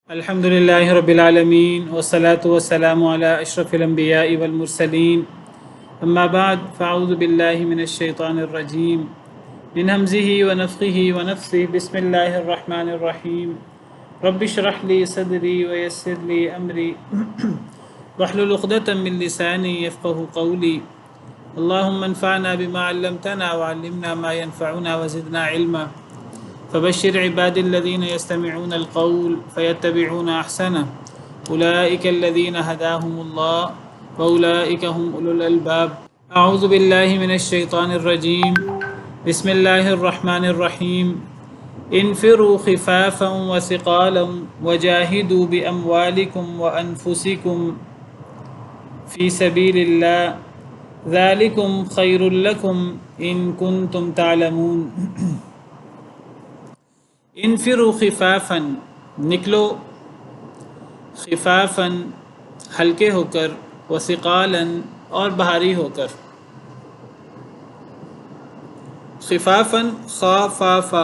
الحمد لله رب العالمين والصلاة والسلام على أشرف الأنبياء والمرسلين أما بعد فأعوذ بالله من الشيطان الرجيم من همزه ونفخه ونفثه بسم الله الرحمن الرحيم رب اشرح لي صدري ويسر لي أمري واحلل عقدة من لساني يفقه قولي اللهم انفعنا بما علمتنا وعلمنا ما ينفعنا وزدنا علما فبشر عباد الذين يستمعون القول فيتبعون أحسنه أولئك الذين هداهم الله وأولئك هم أولو الألباب أعوذ بالله من الشيطان الرجيم بسم الله الرحمن الرحيم انفروا خفافا وثقالا وجاهدوا بأموالكم وأنفسكم في سبيل الله ذلكم خير لكم إن كنتم تعلمون انفروا خفافا نکلو خفافا ہلکے ہو کر وثقالا اور بھاری ہو کر خفافا خافافا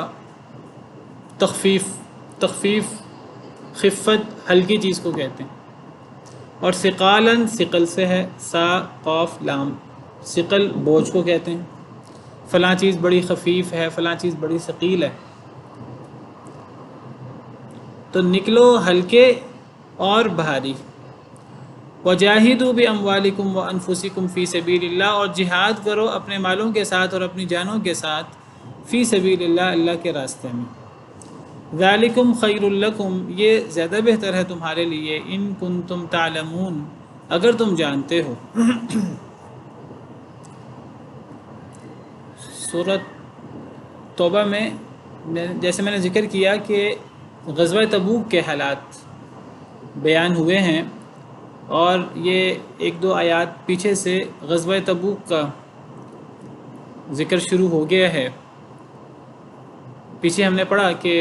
تخفیف خفت ہلکی چیز کو کہتے ہیں اور ثقالا ثقل سے ہے سا قاف لام ثقل بوجھ کو کہتے ہیں فلاں چیز بڑی خفیف ہے فلاں چیز بڑی ثقیل ہے تو نکلو ہلکے اور بھاری وجاہدوا باموالکم وانفسکم فی سبیل اللہ اور جہاد کرو اپنے مالوں کے ساتھ اور اپنی جانوں کے ساتھ فی سبیل اللہ اللہ کے راستے میں ذالکم خیر لکم یہ زیادہ بہتر ہے تمہارے لیے ان کنتم تعلمون اگر تم جانتے ہو سورۃ توبہ میں جیسے میں نے ذکر کیا کہ غزوہ تبوک کے حالات بیان ہوئے ہیں اور یہ ایک دو آیات پیچھے سے غزوہ تبوک کا ذکر شروع ہو گیا ہے۔ پیچھے ہم نے پڑھا کہ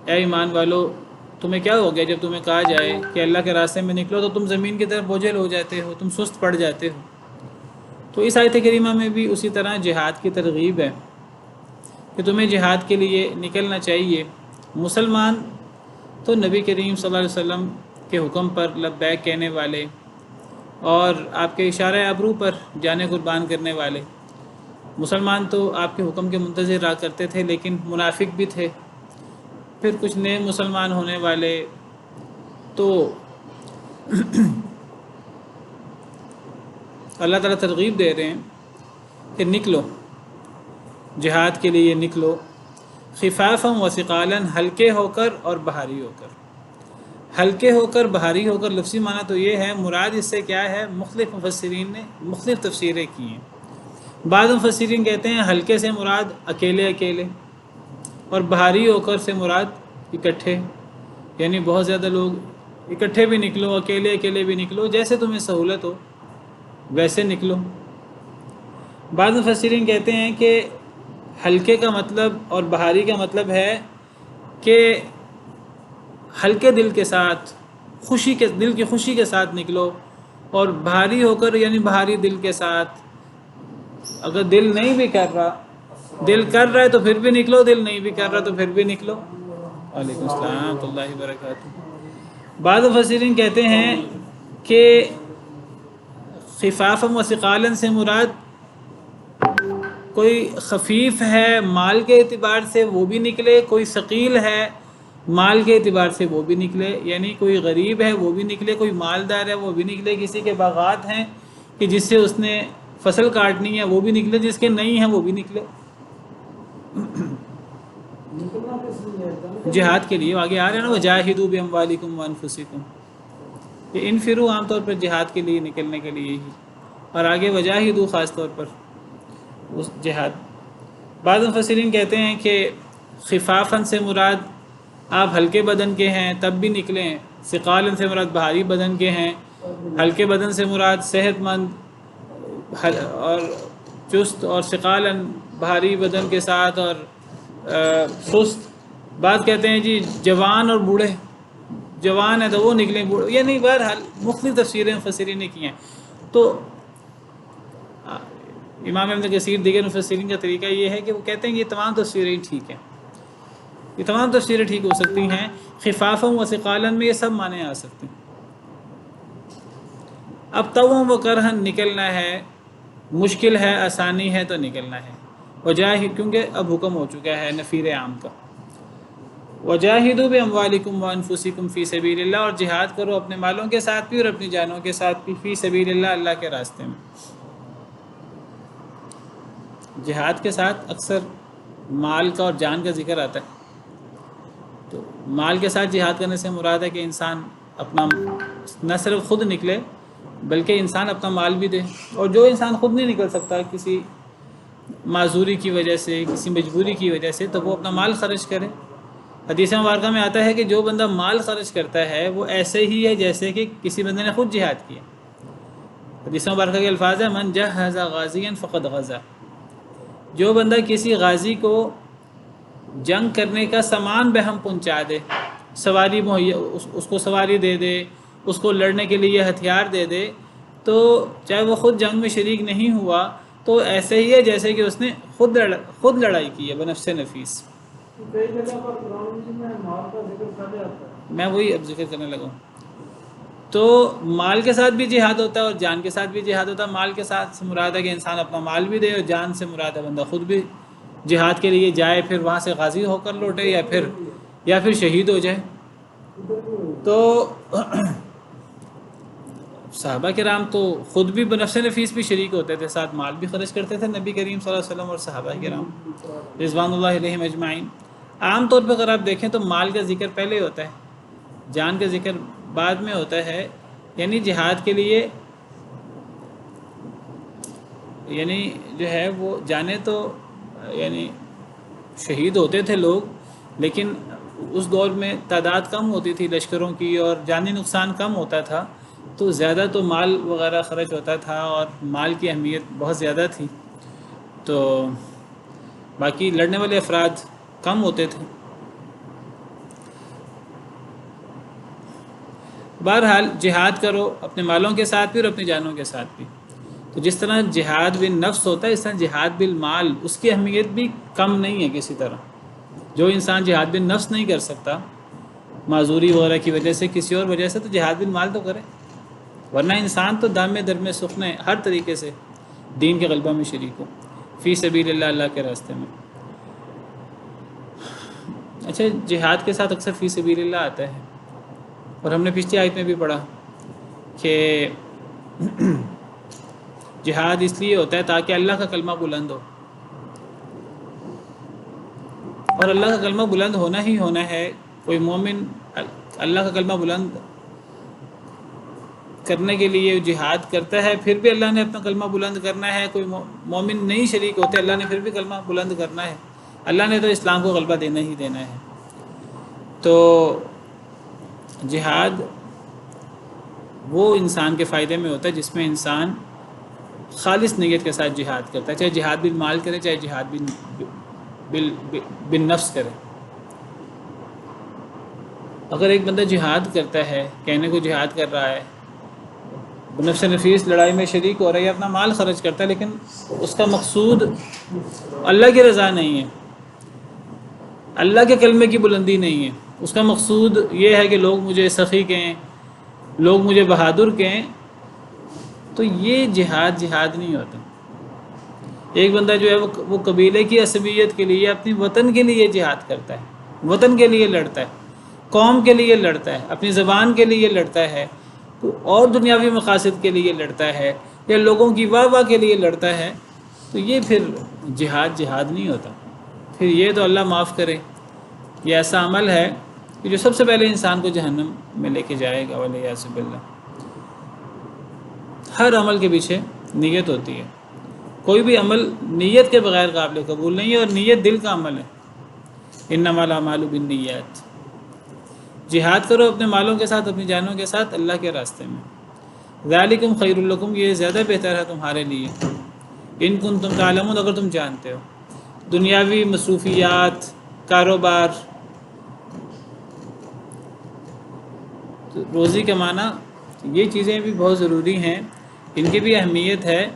اے ایمان والو تمہیں کیا ہو گیا جب تمہیں کہا جائے کہ اللہ کے راستے میں نکلو تو تم زمین کی طرف بوجھل ہو جاتے ہو، تم سست پڑ جاتے ہو۔ تو اس آیت کریمہ میں بھی اسی طرح جہاد کی ترغیب ہے کہ تمہیں جہاد کے لیے نکلنا چاہیے۔ مسلمان تو نبی کریم صلی اللہ علیہ وسلم کے حکم پر لبیک کہنے والے اور آپ کے اشارہ ابرو پر جانے قربان کرنے والے مسلمان تو آپ کے حکم کے منتظر رہا کرتے تھے، لیکن منافق بھی تھے، پھر کچھ نئے مسلمان ہونے والے تو اللہ تعالیٰ ترغیب دے رہے ہیں کہ نکلو جہاد کے لیے، نکلو خفافا و ثقالا ہلکے ہو کر اور بھاری ہو کر۔ ہلکے ہو کر بھاری ہو کر لفظی معنی تو یہ ہے، مراد اس سے کیا ہے؟ مختلف مفسرین نے مختلف تفسیریں کی ہیں۔ بعض مفسرین کہتے ہیں ہلکے سے مراد اکیلے اکیلے اور بھاری ہو کر سے مراد اکٹھے، یعنی بہت زیادہ لوگ اکٹھے بھی نکلو، اکیلے اکیلے بھی نکلو، جیسے تمہیں سہولت ہو ویسے نکلو۔ بعض مفسرین کہتے ہیں کہ ہلکے کا مطلب اور بھاری کا مطلب ہے کہ ہلکے دل کے ساتھ دل کی خوشی کے ساتھ نکلو، اور بھاری ہو کر یعنی بھاری دل کے ساتھ۔ اگر دل نہیں بھی کر رہا، دل کر رہا ہے تو پھر بھی نکلو، دل نہیں بھی کر رہا تو پھر بھی نکلو۔ وعلیکم السلام ورحمۃ اللہ وبرکاتہ۔ بعض مفسرین کہتے ہیں کہ خفافا و ثقالا سے مراد کوئی خفیف ہے مال کے اعتبار سے وہ بھی نکلے، کوئی ثقیل ہے مال کے اعتبار سے وہ بھی نکلے، یعنی کوئی غریب ہے وہ بھی نکلے، کوئی مالدار ہے وہ بھی نکلے، کسی کے باغات ہیں کہ جس سے اس نے فصل کاٹنی ہے وہ بھی نکلے، جس کے نہیں ہیں وہ بھی نکلے جہاد کے لیے۔ آگے آ رہے ہیں نا وجاہدوا باموالکم وانفسکم، یہ انفروا عام طور پر جہاد کے لیے نکلنے کے لیے ہی، اور آگے وجاہدوا خاص طور پر اس جہاد۔ بعض مفسرین کہتے ہیں کہ خفافاً سے مراد آپ ہلکے بدن کے ہیں تب بھی نکلیں، ثقالاً سے مراد بھاری بدن کے ہیں، ہلکے بدن سے مراد صحت مند اور چست، اور ثقالاً بھاری بدن کے ساتھ اور سست۔ بعض کہتے ہیں جی جوان اور بوڑھے، جوان ہے تو وہ نکلیں، بوڑھے یعنی بہرحال مختلف تفسیریں مفسرین نے کی ہیں۔ تو امام ابن کثیر دیگر مفسرین کا طریقہ یہ ہے کہ وہ کہتے ہیں کہ یہ تمام تفسیریں ٹھیک ہیں، یہ تمام تفسیریں ٹھیک ہو سکتی ہیں. خفافا و ثقالا میں یہ سب معنی آ سکتے ہیں. اب طوعا و کرہن نکلنا ہے، مشکل ہے آسانی ہے تو نکلنا ہے. وجاہد کیونکہ اب حکم ہو چکا ہے نفیر عام کا. وجاہدوا باموالکم وانفسکم فی سبیل اللہ، اور جہاد کرو اپنے مالوں کے ساتھ بھی اور اپنی جانوں کے ساتھ بھی، فی سبیل اللہ، اللہ کے راستے میں. جہاد کے ساتھ اکثر مال کا اور جان کا ذکر آتا ہے. تو مال کے ساتھ جہاد کرنے سے مراد ہے کہ انسان اپنا نہ صرف خود نکلے بلکہ انسان اپنا مال بھی دے. اور جو انسان خود نہیں نکل سکتا کسی معذوری کی وجہ سے، کسی مجبوری کی وجہ سے، تو وہ اپنا مال خرچ کرے. حدیث مبارکہ میں آتا ہے کہ جو بندہ مال خرچ کرتا ہے وہ ایسے ہی ہے جیسے کہ کسی بندے نے خود جہاد کیا. حدیث مبارکہ کے الفاظ ہیں من جہز غازیا فقد غزا. جو بندہ کسی غازی کو جنگ کرنے کا سامان بہم پہنچا دے، سواری مہیا، اس کو سواری دے دے، اس کو لڑنے کے لیے ہتھیار دے دے، تو چاہے وہ خود جنگ میں شریک نہیں ہوا تو ایسے ہی ہے جیسے کہ اس نے خود لڑائی کی ہے بنفس نفیس. میں وہی اب ذکر کرنے لگا ہوں. تو مال کے ساتھ بھی جہاد ہوتا ہے اور جان کے ساتھ بھی جہاد ہوتا ہے. مال کے ساتھ سے مراد ہے کہ انسان اپنا مال بھی دے، اور جان سے مراد ہے بندہ خود بھی جہاد کے لیے جائے، پھر وہاں سے غازی ہو کر لوٹے یا پھر شہید ہو جائے. تو صحابہ کرام تو خود بھی بنفس نفیس بھی شریک ہوتے تھے، ساتھ مال بھی خرچ کرتے تھے نبی کریم صلی اللہ علیہ وسلم اور صحابہ کرام رضوان اللہ علیہم اجمعین. عام طور پہ اگر آپ دیکھیں تو مال کا ذکر پہلے ہوتا ہے، جان کا ذکر بعد میں ہوتا ہے. یعنی جہاد کے لیے یعنی جو ہے وہ جانے تو یعنی شہید ہوتے تھے لوگ، لیکن اس دور میں تعداد کم ہوتی تھی لشکروں کی اور جانی نقصان کم ہوتا تھا، تو زیادہ تو مال وغیرہ خرچ ہوتا تھا اور مال کی اہمیت بہت زیادہ تھی. تو باقی لڑنے والے افراد کم ہوتے تھے. بہرحال جہاد کرو اپنے مالوں کے ساتھ بھی اور اپنی جانوں کے ساتھ بھی. تو جس طرح جہاد بالنفس ہوتا ہے، اس طرح جہاد بالمال اس کی اہمیت بھی کم نہیں ہے کسی طرح. جو انسان جہاد بالنفس نہیں کر سکتا معذوری وغیرہ کی وجہ سے، کسی اور وجہ سے، تو جہاد بالمال تو کرے. ورنہ انسان تو دامے درمے سخنے ہر طریقے سے دین کے غلبہ میں شریک ہو فی سبیل اللہ، اللہ کے راستے میں. اچھا، جہاد کے ساتھ اکثر فی سبیل اللہ آتا ہے، اور ہم نے پچھلی آیت میں بھی پڑھا کہ جہاد اس لیے ہوتا ہے تاکہ اللہ کا کلمہ بلند ہو، اور اللہ کا کلمہ بلند ہونا ہی ہونا ہے. کوئی مومن اللہ کا کلمہ بلند کرنے کے لیے جہاد کرتا ہے، پھر بھی اللہ نے اپنا کلمہ بلند کرنا ہے. کوئی مومن نہیں شریک ہوتے، اللہ نے پھر بھی کلمہ بلند کرنا ہے. اللہ نے تو اسلام کو غلبہ دینا ہی دینا ہے. تو جہاد وہ انسان کے فائدے میں ہوتا ہے جس میں انسان خالص نیت کے ساتھ جہاد کرتا ہے، چاہے جہاد بالمال کرے، چاہے جہاد بالنفس کرے. اگر ایک بندہ جہاد کرتا ہے، کہنے کو جہاد کر رہا ہے، بنفس نفیس لڑائی میں شریک ہو رہا ہے یا اپنا مال خرچ کرتا ہے، لیکن اس کا مقصود اللہ کی رضا نہیں ہے، اللہ کے کلمے کی بلندی نہیں ہے، اس کا مقصود یہ ہے کہ لوگ مجھے سخی کہیں، لوگ مجھے بہادر کہیں، تو یہ جہاد نہیں ہوتا. ایک بندہ جو ہے وہ قبیلے کی عصبیت کے لیے، اپنی وطن کے لیے جہاد کرتا ہے، وطن کے لیے لڑتا ہے، قوم کے لیے لڑتا ہے، اپنی زبان کے لیے لڑتا ہے، اور دنیاوی مقاصد کے لیے لڑتا ہے، یا لوگوں کی واہ واہ کے لیے لڑتا ہے، تو یہ پھر جہاد نہیں ہوتا. پھر یہ تو اللہ معاف کرے، یہ ایسا عمل ہے کہ جو سب سے پہلے انسان کو جہنم میں لے کے جائے گا والعیاذ باللہ. ہر عمل کے پیچھے نیت ہوتی ہے، کوئی بھی عمل نیت کے بغیر قابل قبول نہیں ہے، اور نیت دل کا عمل ہے. انما الاعمال بالنیات. جہاد کرو اپنے مالوں کے ساتھ، اپنی جانوں کے ساتھ اللہ کے راستے میں. ذالکم خیر لکم، یہ زیادہ بہتر ہے تمہارے لیے. ان کنتم تعلمون، اگر تم جانتے ہو. دنیاوی مصروفیات، کاروبار، روزی کمانا، یہ چیزیں بھی بہت ضروری ہیں، ان کی بھی اہمیت ہے،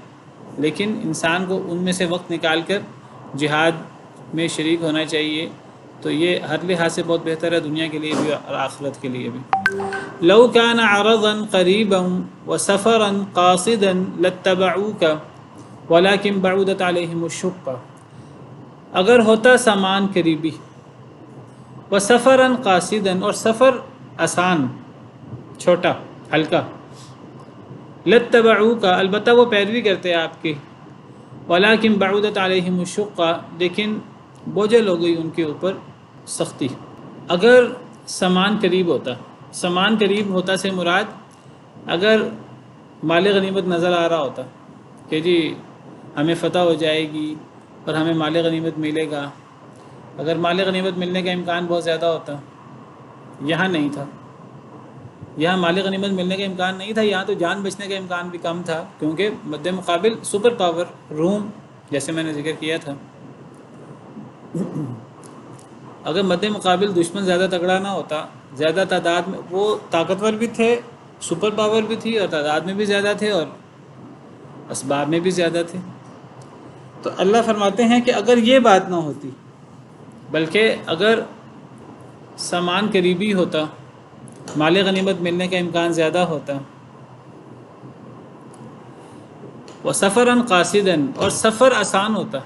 لیکن انسان کو ان میں سے وقت نکال کر جہاد میں شریک ہونا چاہیے. تو یہ ہر لحاظ سے بہت بہتر ہے، دنیا کے لیے بھی اور آخرت کے لیے بھی۔ لو كان عرضا قریبا وسفرا قاصدا لاتبعوك ولكن بعدت عليهم الشقة، اگر ہوتا سامان قریبی، وسفرا قاصدا اور سفر آسان، چھوٹا، ہلکا، لاتبعوك البتہ وہ پیروی کرتے آپ کی، ولكن بعدت عليهم الشقة لیکن بوجھل ہو گئی ان کے اوپر سختی۔ اگر سامان قریب ہوتا، سامان قریب ہوتا سے مراد اگر مال غنیمت نظر آ رہا ہوتا کہ جی ہمیں فتح ہو جائے گی اور ہمیں مال غنیمت ملے گا، اگر مال غنیمت ملنے کا امکان بہت زیادہ ہوتا، یہاں نہیں تھا، یہاں مال غنیمت ملنے کا امکان نہیں تھا، یہاں تو جان بچنے کا امکان بھی کم تھا، کیونکہ مد مقابل سپر پاور روم، جیسے میں نے ذکر کیا تھا، اگر مد مقابل دشمن زیادہ تگڑا نہ ہوتا، زیادہ تعداد میں، وہ طاقتور بھی تھے، سپر پاور بھی تھی، اور تعداد میں بھی زیادہ تھے اور اسباب میں بھی زیادہ تھے، تو اللہ فرماتے ہیں کہ اگر یہ بات نہ ہوتی، بلکہ اگر سامان قریبی ہوتا، مال غنیمت ملنے کا امکان زیادہ ہوتا، وسفراً قاصداً اور سفر آسان ہوتا،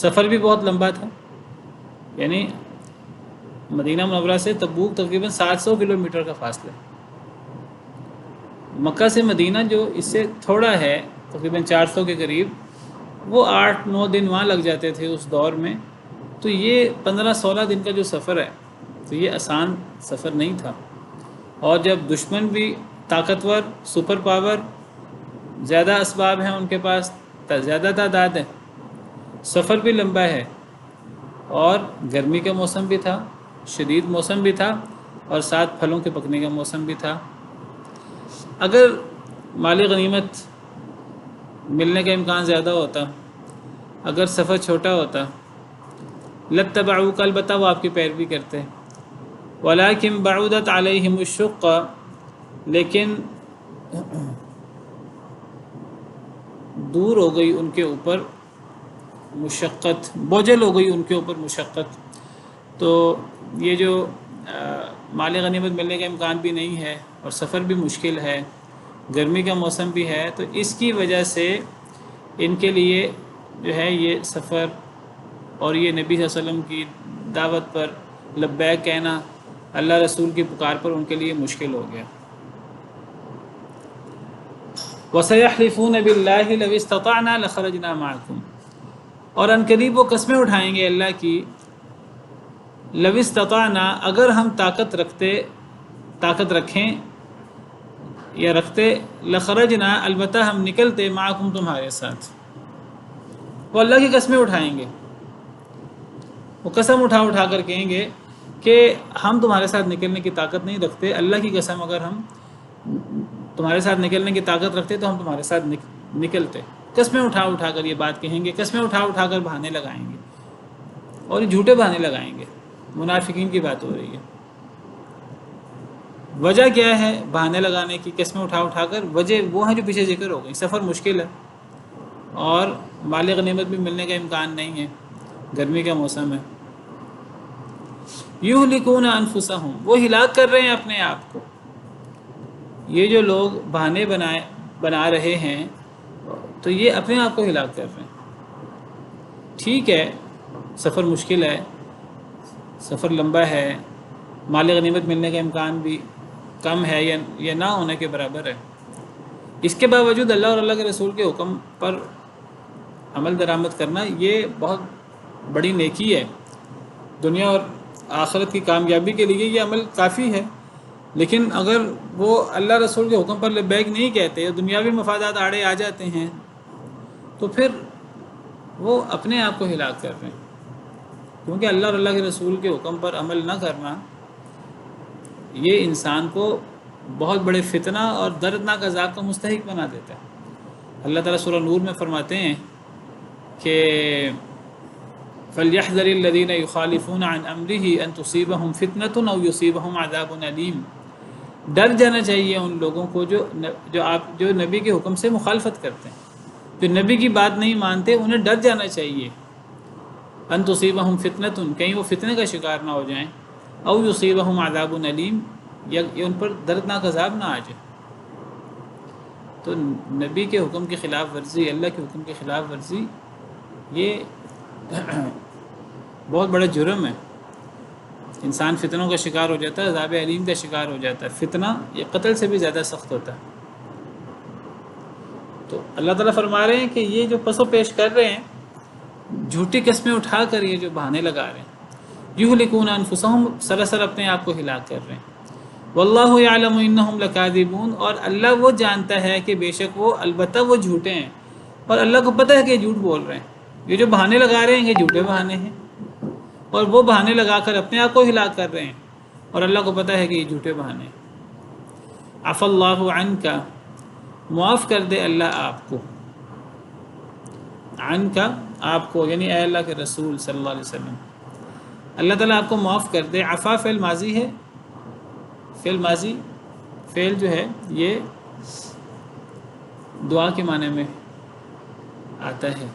سفر بھی بہت لمبا تھا، یعنی مدینہ منورہ سے تبوک تقریباً 700 کلومیٹر کا فاصلہ، مکہ سے مدینہ جو اس سے تھوڑا ہے تقریباً 400 کے قریب، وہ 8-9 دن وہاں لگ جاتے تھے اس دور میں، تو یہ 15-16 دن کا جو سفر ہے تو یہ آسان سفر نہیں تھا، اور جب دشمن بھی طاقتور، سپر پاور، زیادہ اسباب ہیں ان کے پاس، زیادہ تعداد ہے، سفر بھی لمبا ہے، اور گرمی کا موسم بھی تھا، شدید موسم بھی تھا، اور ساتھ پھلوں کے پکنے کا موسم بھی تھا، اگر مال غنیمت ملنے کا امکان زیادہ ہوتا، اگر سفر چھوٹا ہوتا، لاتبعوک البتہ وہ آپ کی پیروی کرتے، ولکن بعدت علیہم الشقہ لیکن دور ہو گئی ان کے اوپر مشقت، بوجھل ہو گئی ان کے اوپر مشقت، تو یہ جو مال غنیمت ملنے کا امکان بھی نہیں ہے اور سفر بھی مشکل ہے، گرمی کا موسم بھی ہے، تو اس کی وجہ سے ان کے لیے جو ہے یہ سفر اور یہ نبی صلی اللہ علیہ وسلم کی دعوت پر لبیک کہنا، اللہ رسول کی پکار پر ان کے لیے مشکل ہو گیا۔ وَسَيَحْلِفُونَ بِاللَّهِ لَوِ اسْتَطَعْنَا لَخَرَجْنَا مَعَكُمْ، اور ان قریب وہ قسمیں اٹھائیں گے اللہ کی، لَوِ اسْتَطَعْنَا اگر ہم طاقت رکھیں یا رکھتے، لَخَرَجْنَا البتہ ہم نکلتے، مَعَكُمْ تمہارے ساتھ، وہ اللہ کی قسمیں اٹھائیں گے، وہ قسم اٹھا کر کہیں گے کہ ہم تمہارے ساتھ نکلنے کی طاقت نہیں رکھتے، اللہ کی قسم اگر ہم تمہارے ساتھ نکلنے کی طاقت رکھتے تو ہم تمہارے ساتھ نکلتے، قسمیں اٹھا کر یہ بات کہیں گے، قسمیں اٹھا کر بہانے لگائیں گے، اور یہ جھوٹے بہانے لگائیں گے، منافقین کی بات ہو رہی ہے۔ وجہ کیا ہے بہانے لگانے کی، قسمیں اٹھا کر؟ وجہ وہ ہیں جو پیچھے ذکر ہو گئی، سفر مشکل ہے اور مال غنیمت بھی ملنے کا امکان نہیں ہے، گرمی کا موسم ہے، یہلکون انفسہم وہ ہلاک کر رہے ہیں اپنے آپ کو، یہ جو لوگ بہانے بنا رہے ہیں تو یہ اپنے آپ کو ہلاک کر رہے ہیں۔ ٹھیک ہے سفر مشکل ہے، سفر لمبا ہے، مال غنیمت ملنے کا امکان بھی کم ہے یا نہ ہونے کے برابر ہے، اس کے باوجود اللہ اور اللہ کے رسول کے حکم پر عمل درآمد کرنا یہ بہت بڑی نیکی ہے، دنیا اور آخرت کی کامیابی کے لیے یہ عمل کافی ہے، لیکن اگر وہ اللہ رسول کے حکم پر لبیک نہیں کہتے، دنیاوی مفادات آڑے آ جاتے ہیں، تو پھر وہ اپنے آپ کو ہلاک کر رہے ہیں، کیونکہ اللہ اور اللہ کے رسول کے حکم پر عمل نہ کرنا یہ انسان کو بہت بڑے فتنہ اور دردناک عذاب کا مستحق بنا دیتا ہے۔ اللہ تعالیٰ سورہ نور میں فرماتے ہیں کہ فَلْيَحْذَرِ الَّذِينَ يُخَالِفُونَ عَنْ أَمْرِهِ أَن تُصِيبَهُمْ فِتْنَةٌ أَوْ يُصِيبَهُمْ عَذَابٌ أَلِيمٌ، ڈر جانا چاہیے ان لوگوں کو جو نبی کے حکم سے مخالفت کرتے ہیں، جو نبی کی بات نہیں مانتے، انہیں ڈر جانا چاہیے ان تصیبہم فتنۃ، کہیں وہ فتنے کا شکار نہ ہو جائیں، او یصیبہم عذاب علیم، یا ان پر دردناک عذاب نہ آ جائے۔ تو نبی کے حکم کی خلاف ورزی، اللہ کے حکم کی خلاف ورزی، یہ بہت بڑا جرم ہے۔ انسان فتنوں کا شکار ہو جاتا ہے، عذاب علیم کا شکار ہو جاتا ہے۔ فتنہ یہ قتل سے بھی زیادہ سخت ہوتا ہے۔ تو اللہ تعالیٰ فرما رہے ہیں کہ یہ جو پس و پیش کر رہے ہیں، جھوٹی قسمیں اٹھا کر یہ جو بہانے لگا رہے ہیں، یہلکون انفسہم، سراسر اپنے آپ کو ہلاک کر رہے ہیں۔ واللہ یعلم انہم لکاذبون، اور اللہ وہ جانتا ہے کہ بے شک وہ البتہ وہ جھوٹے ہیں، اور اللہ کو پتہ ہے کہ یہ جھوٹ بول رہے ہیں۔ یہ جو بہانے لگا رہے ہیں یہ جھوٹے بہانے ہیں، اور وہ بہانے لگا کر اپنے آپ کو ہلاک کر رہے ہیں، اور اللہ کو پتہ ہے کہ یہ جھوٹے بہانے ہیں۔ عفا اللہ عنک، معاف کر دے اللہ آپ کو، عنک آپ کو، یعنی اے اللہ کے رسول صلی اللہ علیہ وسلم، اللہ تعالیٰ آپ کو معاف کر دے۔ عفا فعل ماضی ہے، فعل ماضی، فعل جو ہے یہ دعا کے معنی میں آتا ہے۔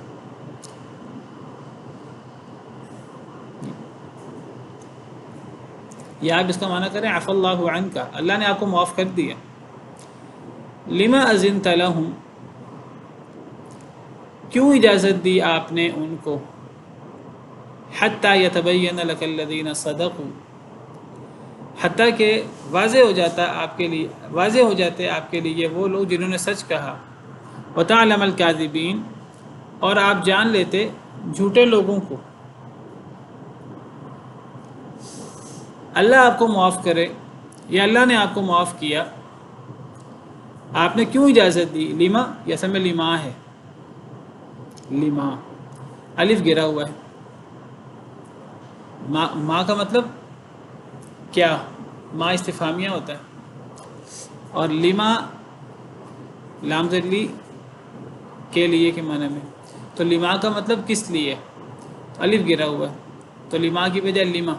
یا آپ اس کا معنی کریں عفا اللہ عنک، اللہ نے آپ کو معاف کر دیا۔ لما اذنت لہم، کیوں اجازت دی آپ نے ان کو، حتی یتبین لک الذین صدقوا، حتیٰ کہ واضح ہو جاتا آپ کے لیے، واضح ہو جاتے آپ کے لیے وہ لوگ جنہوں نے سچ کہا، وتعلم الکاذبین، اور آپ جان لیتے جھوٹے لوگوں کو۔ اللہ آپ کو معاف کرے، یا اللہ نے آپ کو معاف کیا، آپ نے کیوں اجازت دی؟ لما، یہ اصل میں لما ہے، لما الف گرا ہوا ہے، ما کا مطلب کیا، ما استفہامیہ ہوتا ہے، اور لما لام ذلی کے لیے کے معنی میں، تو لما کا مطلب کس لیے، الف گرا ہوا ہے، تو لما کی بجائے لما،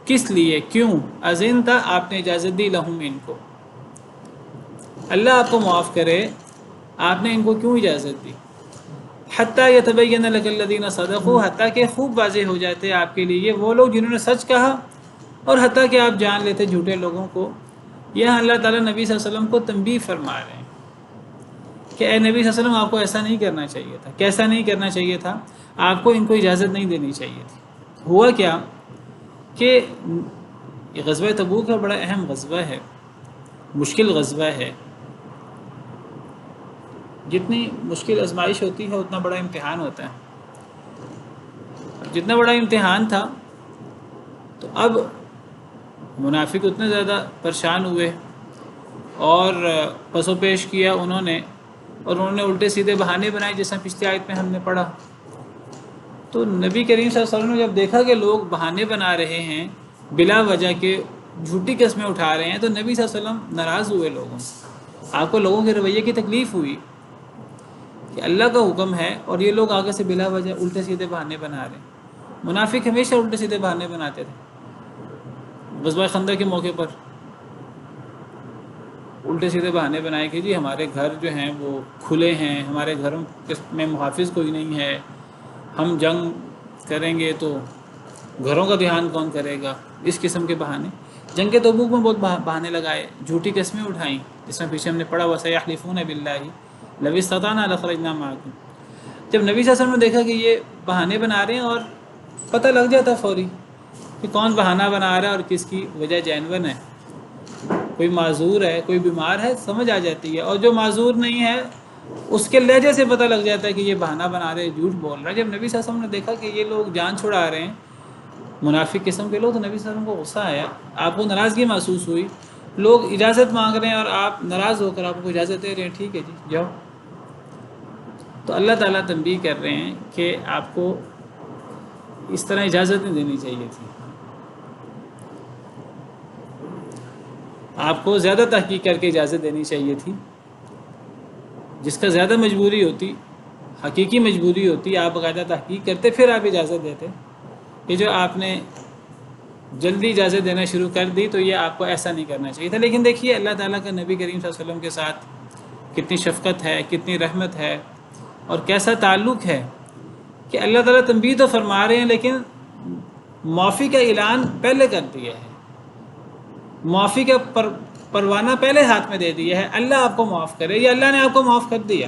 کس لیے، کیوں، اذن تھا آپ نے اجازت دی لہم ان کو، اللہ آپ کو معاف کرے، آپ نے ان کو کیوں اجازت دی؟ حتیٰ یتبین لک الذین صدقوا، حتیٰ کہ خوب واضح ہو جاتے آپ کے لیے وہ لوگ جنہوں نے سچ کہا، اور حتیٰ کہ آپ جان لیتے جھوٹے لوگوں کو۔ یہاں اللہ تعالیٰ نبی صلی اللہ علیہ وسلم کو تنبیہ فرما رہے ہیں کہ اے نبی صلی اللہ علیہ وسلم، آپ کو ایسا نہیں کرنا چاہیے تھا۔ کیسا نہیں کرنا چاہیے تھا؟ آپ کو ان کو اجازت نہیں دینی چاہیے تھی۔ ہوا کیا کہ یہ غزوہ تبوک کا بڑا اہم غزوہ ہے، مشکل غزوہ ہے۔ جتنی مشکل آزمائش ہوتی ہے اتنا بڑا امتحان ہوتا ہے۔ جتنا بڑا امتحان تھا تو اب منافق اتنے زیادہ پریشان ہوئے اور پس و پیش کیا انہوں نے، اور انہوں نے الٹے سیدھے بہانے بنائے، جیسا پچھلی آیت میں ہم نے پڑھا۔ تو نبی کریم صلی اللہ علیہ وسلم نے جب دیکھا کہ لوگ بہانے بنا رہے ہیں، بلا وجہ کے جھوٹی قسمیں اٹھا رہے ہیں، تو نبی صلی اللہ علیہ وسلم ناراض ہوئے لوگوں سے۔ آپ کو لوگوں کے رویے کی تکلیف ہوئی کہ اللہ کا حکم ہے اور یہ لوگ آگے سے بلا وجہ الٹے سیدھے بہانے بنا رہے ہیں۔ منافق ہمیشہ الٹے سیدھے بہانے بناتے تھے۔ غزوہ خندق کے موقع پر الٹے سیدھے بہانے بنائے کہ جی ہمارے گھر جو ہیں وہ کھلے ہیں، ہمارے گھروں میں محافظ کوئی نہیں ہے، ہم جنگ کریں گے تو گھروں کا دھیان کون کرے گا، اس قسم کے بہانے۔ جنگ کے تبوک میں بہت بہانے لگائے، جھوٹی قسمیں اٹھائیں، جس میں پیچھے ہم نے پڑھا وَسَيَحْلِفُونَ بِاللَّهِ لَوِ اسْتَطَعْنَا لَخَرَجْنَا مَعَكُمْ۔ جب نبی صلی اللہ علیہ وسلم نے دیکھا کہ یہ بہانے بنا رہے ہیں، اور پتہ لگ جاتا فوری کہ کون بہانہ بنا رہا ہے اور کس کی وجہ جینون ہے، کوئی معذور ہے، کوئی بیمار ہے، سمجھ آ جاتی ہے، اور جو معذور نہیں ہے اس کے لہجے سے پتہ لگ جاتا ہے کہ یہ بہانہ بنا رہے، جھوٹ بول رہا ہے۔ جب نبی صلی اللہ علیہ وسلم نے دیکھا کہ یہ لوگ جان چھڑا رہے ہیں، منافق قسم کے لوگ، تو نبی صلی اللہ علیہ وسلم کو غصہ آیا، آپ کو ناراضگی محسوس ہوئی، لوگ اجازت مانگ رہے ہیں اور آپ ناراض ہو کر آپ کو اجازت دے رہے ہیں، ٹھیک ہے جی جاؤ۔ تو اللہ تعالیٰ تنبیہ کر رہے ہیں کہ آپ کو اس طرح اجازت نہیں دینی چاہیے تھی، آپ کو زیادہ تحقیق کر کے اجازت دینی چاہیے تھی۔ جس کا زیادہ مجبوری ہوتی، حقیقی مجبوری ہوتی، آپ باقاعدہ تحقیق کرتے پھر آپ اجازت دیتے۔ یہ جو آپ نے جلدی اجازت دینا شروع کر دی، تو یہ آپ کو ایسا نہیں کرنا چاہیے تھا۔ لیکن دیکھیے اللہ تعالیٰ کا نبی کریم صلی اللہ علیہ وسلم کے ساتھ کتنی شفقت ہے، کتنی رحمت ہے، اور کیسا تعلق ہے کہ اللہ تعالیٰ تنبیہ تو فرما رہے ہیں لیکن معافی کا اعلان پہلے کر دیا ہے، معافی کا پروانہ پہلے ہاتھ میں دے دیا ہے، اللہ آپ کو معاف کرے یا اللہ نے آپ کو معاف کر دیا،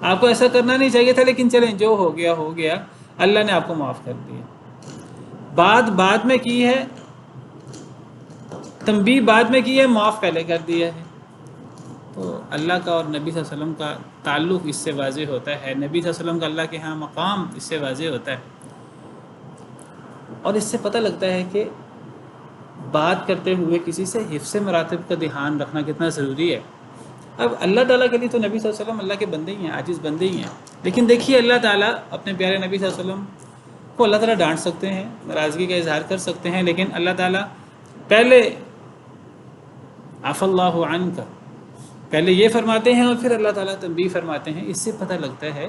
آپ کو ایسا کرنا نہیں چاہیے تھا لیکن چلیں جو ہو گیا ہو گیا، اللہ نے آپ کو معاف کر دیا۔ بات بعد میں کی ہے، تنبیہ بعد میں کی ہے، معاف پہلے کر دیا ہے۔ تو اللہ کا اور نبی صلی اللہ علیہ وسلم کا تعلق اس سے واضح ہوتا ہے، نبی صلی اللہ علیہ وسلم کا اللہ کے ہاں مقام اس سے واضح ہوتا ہے، اور اس سے پتہ لگتا ہے کہ بات کرتے ہوئے کسی سے حفظ مراتب کا دھیان رکھنا کتنا ضروری ہے۔ اب اللہ تعالیٰ کے لیے تو نبی صلی اللہ علیہ وسلم اللہ کے بندے ہی ہیں، عاجز بندے ہی ہیں، لیکن دیکھیے اللہ تعالیٰ اپنے پیارے نبی صلی اللہ علیہ وسلم کو اللہ تعالیٰ ڈانٹ سکتے ہیں، ناراضگی کا اظہار کر سکتے ہیں، لیکن اللہ تعالیٰ پہلے عفا اللہ عنک پہلے یہ فرماتے ہیں اور پھر اللہ تعالیٰ تنبیہ فرماتے ہیں۔ اس سے پتہ لگتا ہے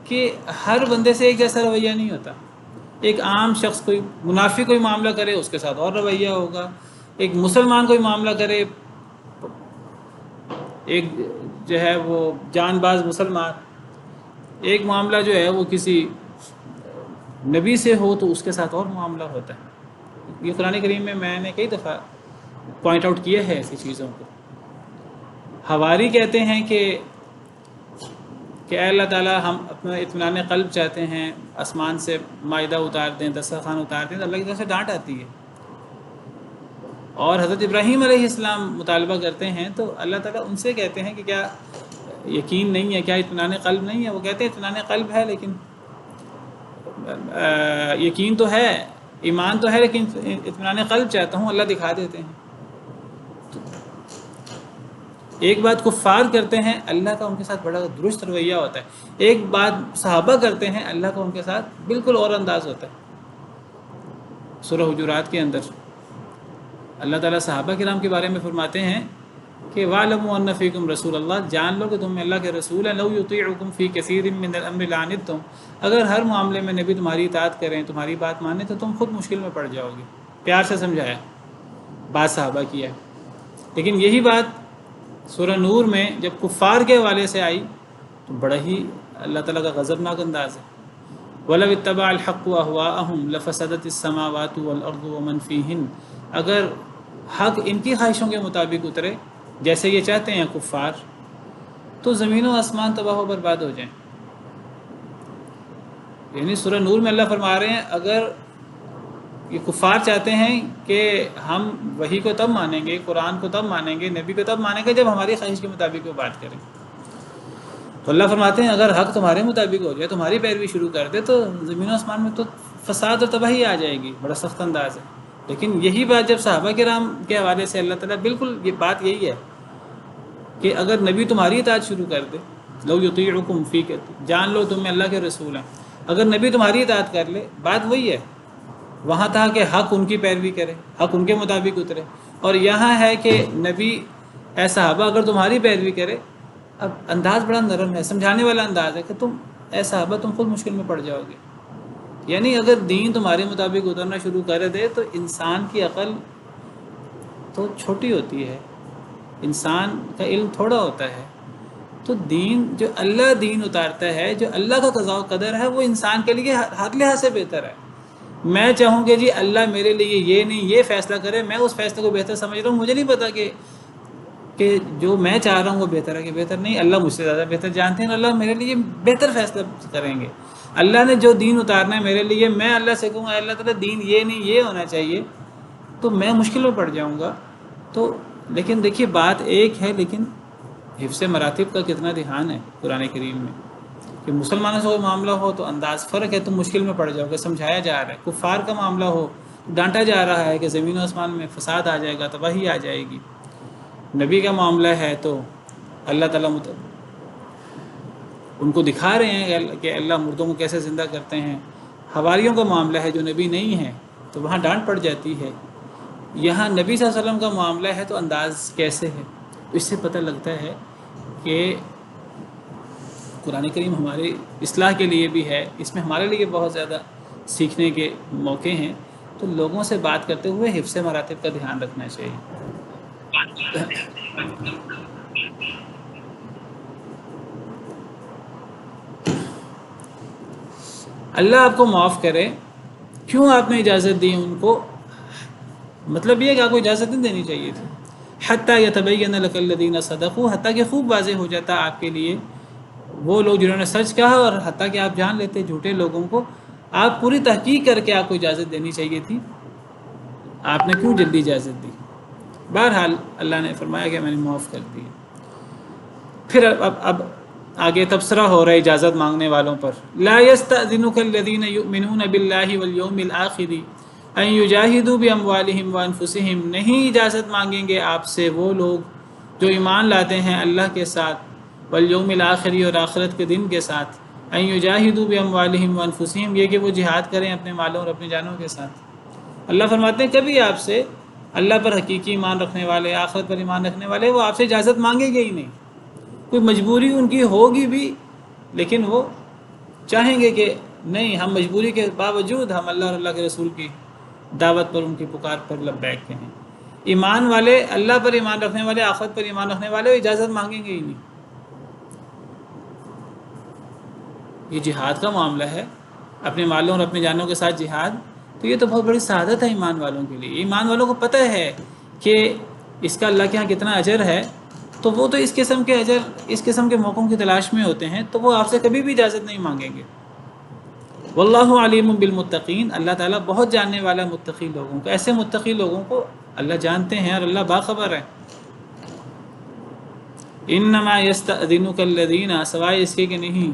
کہ ہر بندے سے ایک جیسا رویہ نہیں ہوتا۔ ایک عام شخص کوئی منافق کوئی معاملہ کرے اس کے ساتھ اور رویہ ہوگا، ایک مسلمان کوئی معاملہ کرے، ایک جو ہے وہ جان باز مسلمان ایک معاملہ جو ہے وہ کسی نبی سے ہو تو اس کے ساتھ اور معاملہ ہوتا ہے۔ یہ قرآن کریم میں نے کئی دفعہ پوائنٹ آؤٹ کیا ہے ایسی چیزوں کو۔ حواری کہتے ہیں کہ اے اللہ تعالیٰ ہم اپنا اطمینان قلب چاہتے ہیں، آسمان سے مائدہ اتار دیں، دسترخوان اتار دیں، تو اللہ کی طرف سے ڈانٹ آتی ہے۔ اور حضرت ابراہیم علیہ السلام مطالبہ کرتے ہیں تو اللہ تعالیٰ ان سے کہتے ہیں کہ کیا یقین نہیں ہے، کیا اطمینان قلب نہیں ہے؟ وہ کہتے ہیں اطمینان قلب ہے، لیکن یقین تو ہے، ایمان تو ہے، لیکن اطمینان قلب چاہتا ہوں، اللہ دکھا دیتے ہیں۔ ایک بات کفار کرتے ہیں، اللہ کا ان کے ساتھ بڑا درست رویہ ہوتا ہے۔ ایک بات صحابہ کرتے ہیں، اللہ کا ان کے ساتھ بالکل اور انداز ہوتا ہے۔ سورہ حجرات کے اندر اللہ تعالیٰ صحابہ کرام کے بارے میں فرماتے ہیں کہ وَاعْلَمُوا أَنَّ فِيكُمْ رَسُولَ اللَّهِ، جان لو کہ تم میں اللہ کے رسول ہیں، لَوْ يُطِيعُكُمْ فِي كَثِيرٍ مِّنَ الْأَمْرِ لَعَنِتُّمْ، اگر ہر معاملے میں نبی تمہاری اطاعت کریں، تمہاری بات مانیں تو تم خود مشکل میں پڑ جاؤ گے۔ پیار سے سمجھایا، بات صحابہ کی ہے۔ لیکن یہی بات سورہ نور میں جب کفار کے حوالے سے آئی تو بڑا ہی اللہ تعالیٰ کا غضبناک انداز ہے۔ وَلَوِ اتَّبَعَ الْحَقُّ أَهْوَاءَهُمْ لَفَسَدَتِ السَّمَاوَاتُ وَالْأَرْضُ وَمَنْ فِيهِنَّ، اگر حق ان کی خواہشوں کے مطابق اترے جیسے یہ چاہتے ہیں کفار، تو زمین و آسمان تباہ و برباد ہو جائیں۔ یعنی سورہ نور میں اللہ فرما رہے ہیں اگر یہ کفار چاہتے ہیں کہ ہم وحی کو تب مانیں گے، قرآن کو تب مانیں گے، نبی کو تب مانیں گے جب ہماری خواہش کے مطابق وہ بات کریں، تو اللہ فرماتے ہیں اگر حق تمہارے مطابق ہو جائے، تمہاری پیروی شروع کر دے، تو زمین و آسمان میں تو فساد اور تباہی آ جائے گی۔ بڑا سخت انداز ہے۔ لیکن یہی بات جب صحابہ کرام کے حوالے سے اللہ تعالیٰ بالکل یہ بات یہی ہے کہ اگر نبی تمہاری اطاعت شروع کر دے، لو یطیعکم فی، جان لو تم میں اللہ کے رسول ہیں، اگر نبی تمہاری اطاعت کر لے، بات وہی ہے۔ وہاں تھا کہ حق ان کی پیروی کرے، حق ان کے مطابق اترے، اور یہاں ہے کہ نبی اے صحابہ اگر تمہاری پیروی کرے۔ اب انداز بڑا نرم ہے، سمجھانے والا انداز ہے کہ تم اے صحابہ تم خود مشکل میں پڑ جاؤ گے۔ یعنی اگر دین تمہارے مطابق اترنا شروع کر دے تو انسان کی عقل تو چھوٹی ہوتی ہے، انسان کا علم تھوڑا ہوتا ہے، تو دین جو اللہ دین اتارتا ہے، جو اللہ کا قضاء و قدر ہے، وہ انسان کے لیے ہر لحاظ سے بہتر ہے۔ میں چاہوں کہ جی اللہ میرے لیے یہ نہیں یہ فیصلہ کرے، میں اس فیصلے کو بہتر سمجھ رہا ہوں، مجھے نہیں پتا کہ جو میں چاہ رہا ہوں وہ بہتر ہے کہ بہتر نہیں، اللہ مجھ سے زیادہ بہتر جانتے ہیں، اللہ میرے لیے بہتر فیصلہ کریں گے۔ اللہ نے جو دین اتارنا ہے میرے لیے، میں اللہ سے کہوں اللہ تعالیٰ دین یہ نہیں یہ ہونا چاہیے، تو میں مشکل میں پڑ جاؤں گا۔ تو لیکن دیکھیے بات ایک ہے، لیکن حفظ مراتب کا کتنا دھیان ہے قرآن کریم میں، کہ مسلمانوں سے کوئی معاملہ ہو تو انداز فرق ہے، تم مشکل میں پڑ جاؤ گے، سمجھایا جا رہا ہے۔ کفار کا معاملہ ہو ڈانٹا جا رہا ہے کہ زمین و آسمان میں فساد آ جائے گا، تباہی آ جائے گی۔ نبی کا معاملہ ہے تو اللہ تعالیٰ ان کو دکھا رہے ہیں کہ اللہ مردوں کو کیسے زندہ کرتے ہیں۔ حواریوں کا معاملہ ہے جو نبی نہیں ہے تو وہاں ڈانٹ پڑ جاتی ہے۔ یہاں نبی صلی اللہ علیہ وسلم کا معاملہ ہے تو انداز کیسے ہے، اس سے پتہ لگتا ہے کہ قرآن کریم ہماری اصلاح کے لیے بھی ہے، اس میں ہمارے لیے بہت زیادہ سیکھنے کے موقع ہیں۔ تو لوگوں سے بات کرتے ہوئے حفظ مراتب کا دھیان رکھنا چاہیے۔ اللہ آپ کو معاف کرے، کیوں آپ نے اجازت دی ان کو؟ مطلب یہ ہے کہ آپ کو اجازت نہیں دینی چاہیے تھی۔ حتیٰ یتبین لک الذین صدقوا، حتیٰ کہ خوب واضح ہو جاتا آپ کے لیے وہ لوگ جنہوں نے سچ کہا، اور حتیٰ کہ آپ جان لیتے جھوٹے لوگوں کو۔ آپ پوری تحقیق کر کے آپ کو اجازت دینی چاہیے تھی، آپ نے کیوں جلدی اجازت دی؟ بہرحال اللہ نے فرمایا کہ میں نے معاف کر دی۔ پھر اب آگے تبصرہ ہو رہا ہے اجازت مانگنے والوں پر۔ لا یستأذنک الذین یؤمنون باللہ والیوم الآخر ان یجاہدوا باموالہم وانفسہم، نہیں اجازت مانگیں گے آپ سے وہ لوگ جو ایمان لاتے ہیں اللہ کے ساتھ، والیوم الآخر اور آخرت کے دن کے ساتھ، ان یجاہدوا باموالہم وانفسہم، یہ کہ وہ جہاد کریں اپنے مالوں اور اپنی جانوں کے ساتھ۔ اللہ فرماتے ہیں کبھی آپ سے اللہ پر حقیقی ایمان رکھنے والے، آخرت پر ایمان رکھنے والے، وہ آپ سے اجازت مانگیں گے ہی نہیں۔ کوئی مجبوری ان کی ہوگی بھی، لیکن وہ چاہیں گے کہ نہیں، ہم مجبوری کے باوجود ہم اللہ اور اللہ کے رسول کی دعوت پر، ان کی پکار پر لبیک کہیں۔ ایمان والے، اللہ پر ایمان رکھنے والے، آخرت پر ایمان رکھنے والے، وہ اجازت مانگیں گے ہی نہیں۔ یہ جہاد کا معاملہ ہے، اپنے مالوں اور اپنے جانوں کے ساتھ جہاد، تو یہ تو بہت بڑی سعادت ہے ایمان والوں کے لیے۔ ایمان والوں کو پتہ ہے کہ اس کا اللہ کے ہاں کتنا اجر ہے، تو وہ تو اس قسم کے اجر، اس قسم کے موقعوں کی تلاش میں ہوتے ہیں، تو وہ آپ سے کبھی بھی اجازت نہیں مانگیں گے۔ واللہ علیم بالمتقین، اللہ تعالیٰ بہت جاننے والا متقی لوگوں کو، ایسے متقی لوگوں کو اللہ جانتے ہیں اور اللہ باخبر ہے۔ انما یستأذنک الذین، سوائے اس کے کہ نہیں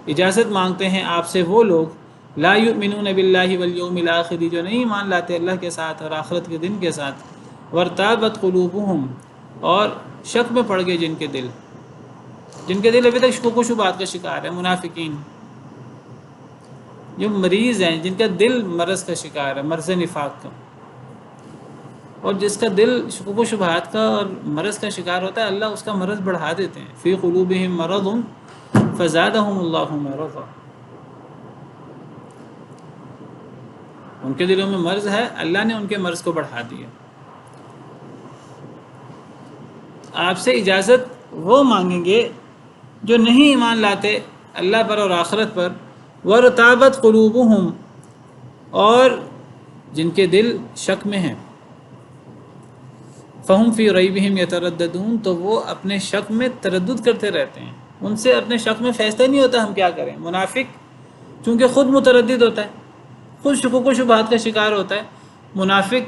اجازت مانگتے ہیں آپ سے وہ لوگ لا یؤمنون باللہ والیوم الآخر، جو نہیں مان لاتے اللہ کے ساتھ اور آخرت کے دن کے ساتھ، وارتابت قلوبہم، اور شک میں پڑ گئے جن کے دل ابھی تک شکوک و شبہات کا شکار ہے، منافقین جو مریض ہیں، جن کا دل مرض کا شکار ہے، مرض نفاق کا، اور جس کا دل شکوک و شبہات کا اور مرض کا شکار ہوتا ہے، اللہ اس کا مرض بڑھا دیتے ہیں۔ فی قلوبہم مرض فزادہم اللہ مرضا، ان کے دلوں میں مرض ہے، اللہ نے ان کے مرض کو بڑھا دیا۔ آپ سے اجازت وہ مانگیں گے جو نہیں ایمان لاتے اللہ پر اور آخرت پر، وارتابت قلوبہم، اور جن کے دل شک میں ہیں، فہم فی ریبہم یترددون، تو وہ اپنے شک میں تردد کرتے رہتے ہیں، ان سے اپنے شک میں فیصلہ نہیں ہوتا ہم کیا کریں۔ منافق چونکہ خود متردد ہوتا ہے، خود شکوک و شبہات کا شکار ہوتا ہے۔ منافق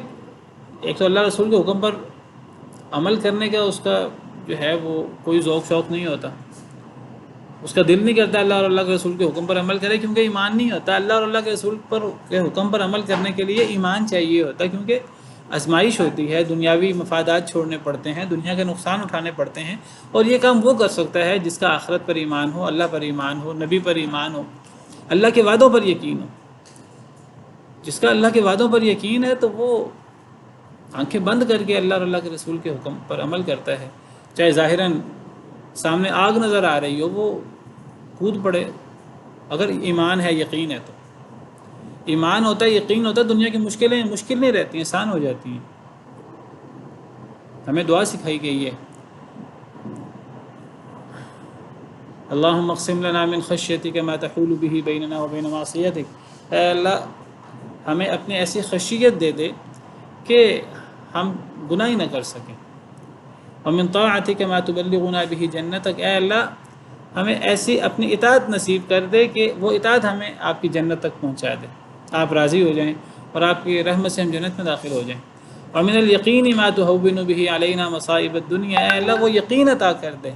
ایک تو اللہ رسول کے حکم پر عمل کرنے کا اس کا جو ہے وہ کوئی ذوق شوق نہیں ہوتا، اس کا دل نہیں کرتا اللہ اور اللہ کے رسول کے حکم پر عمل کرے، کیونکہ ایمان نہیں ہوتا۔ اللہ اور اللہ کے رسول کے حکم پر عمل کرنے کے لیے ایمان چاہیے ہوتا ہے، کیونکہ آزمائش ہوتی ہے، دنیاوی مفادات چھوڑنے پڑتے ہیں، دنیا کے نقصان اٹھانے پڑتے ہیں، اور یہ کام وہ کر سکتا ہے جس کا آخرت پر ایمان ہو، اللہ پر ایمان ہو، نبی پر ایمان ہو، اللہ کے وعدوں پر یقین ہو۔ جس کا اللہ کے وعدوں پر یقین ہے تو وہ آنکھیں بند کر کے اللہ اور اللہ کے رسول کے حکم پر عمل کرتا ہے، چاہے ظاہراً سامنے آگ نظر آ رہی ہو، وہ کود پڑے، اگر ایمان ہے، یقین ہے تو۔ ایمان ہوتا ہے، یقین ہوتا ہے، دنیا کی مشکلیں مشکل نہیں رہتی ہیں، آسان ہو جاتی ہیں۔ ہمیں دعا سکھائی گئی ہے، اللہم اقسم لنا من خشیتک ما تحول به بیننا وبین معصیتک، اے اللہ ہمیں اپنی ایسی خشیت دے دے کہ ہم گناہ ہی نہ کر سکیں، ومن طاعتک ما تبلغنا به جنتک، اے اللہ ہمیں ایسی اپنی اطاعت نصیب کر دے کہ وہ اطاعت ہمیں آپ کی جنت تک پہنچا دے، آپ راضی ہو جائیں اور آپ کی رحمت سے ہم جنت میں داخل ہو جائیں۔ ومن الیقین ما تهون به علینا مصائب الدنیا، اے اللہ وہ یقین عطا کر دے،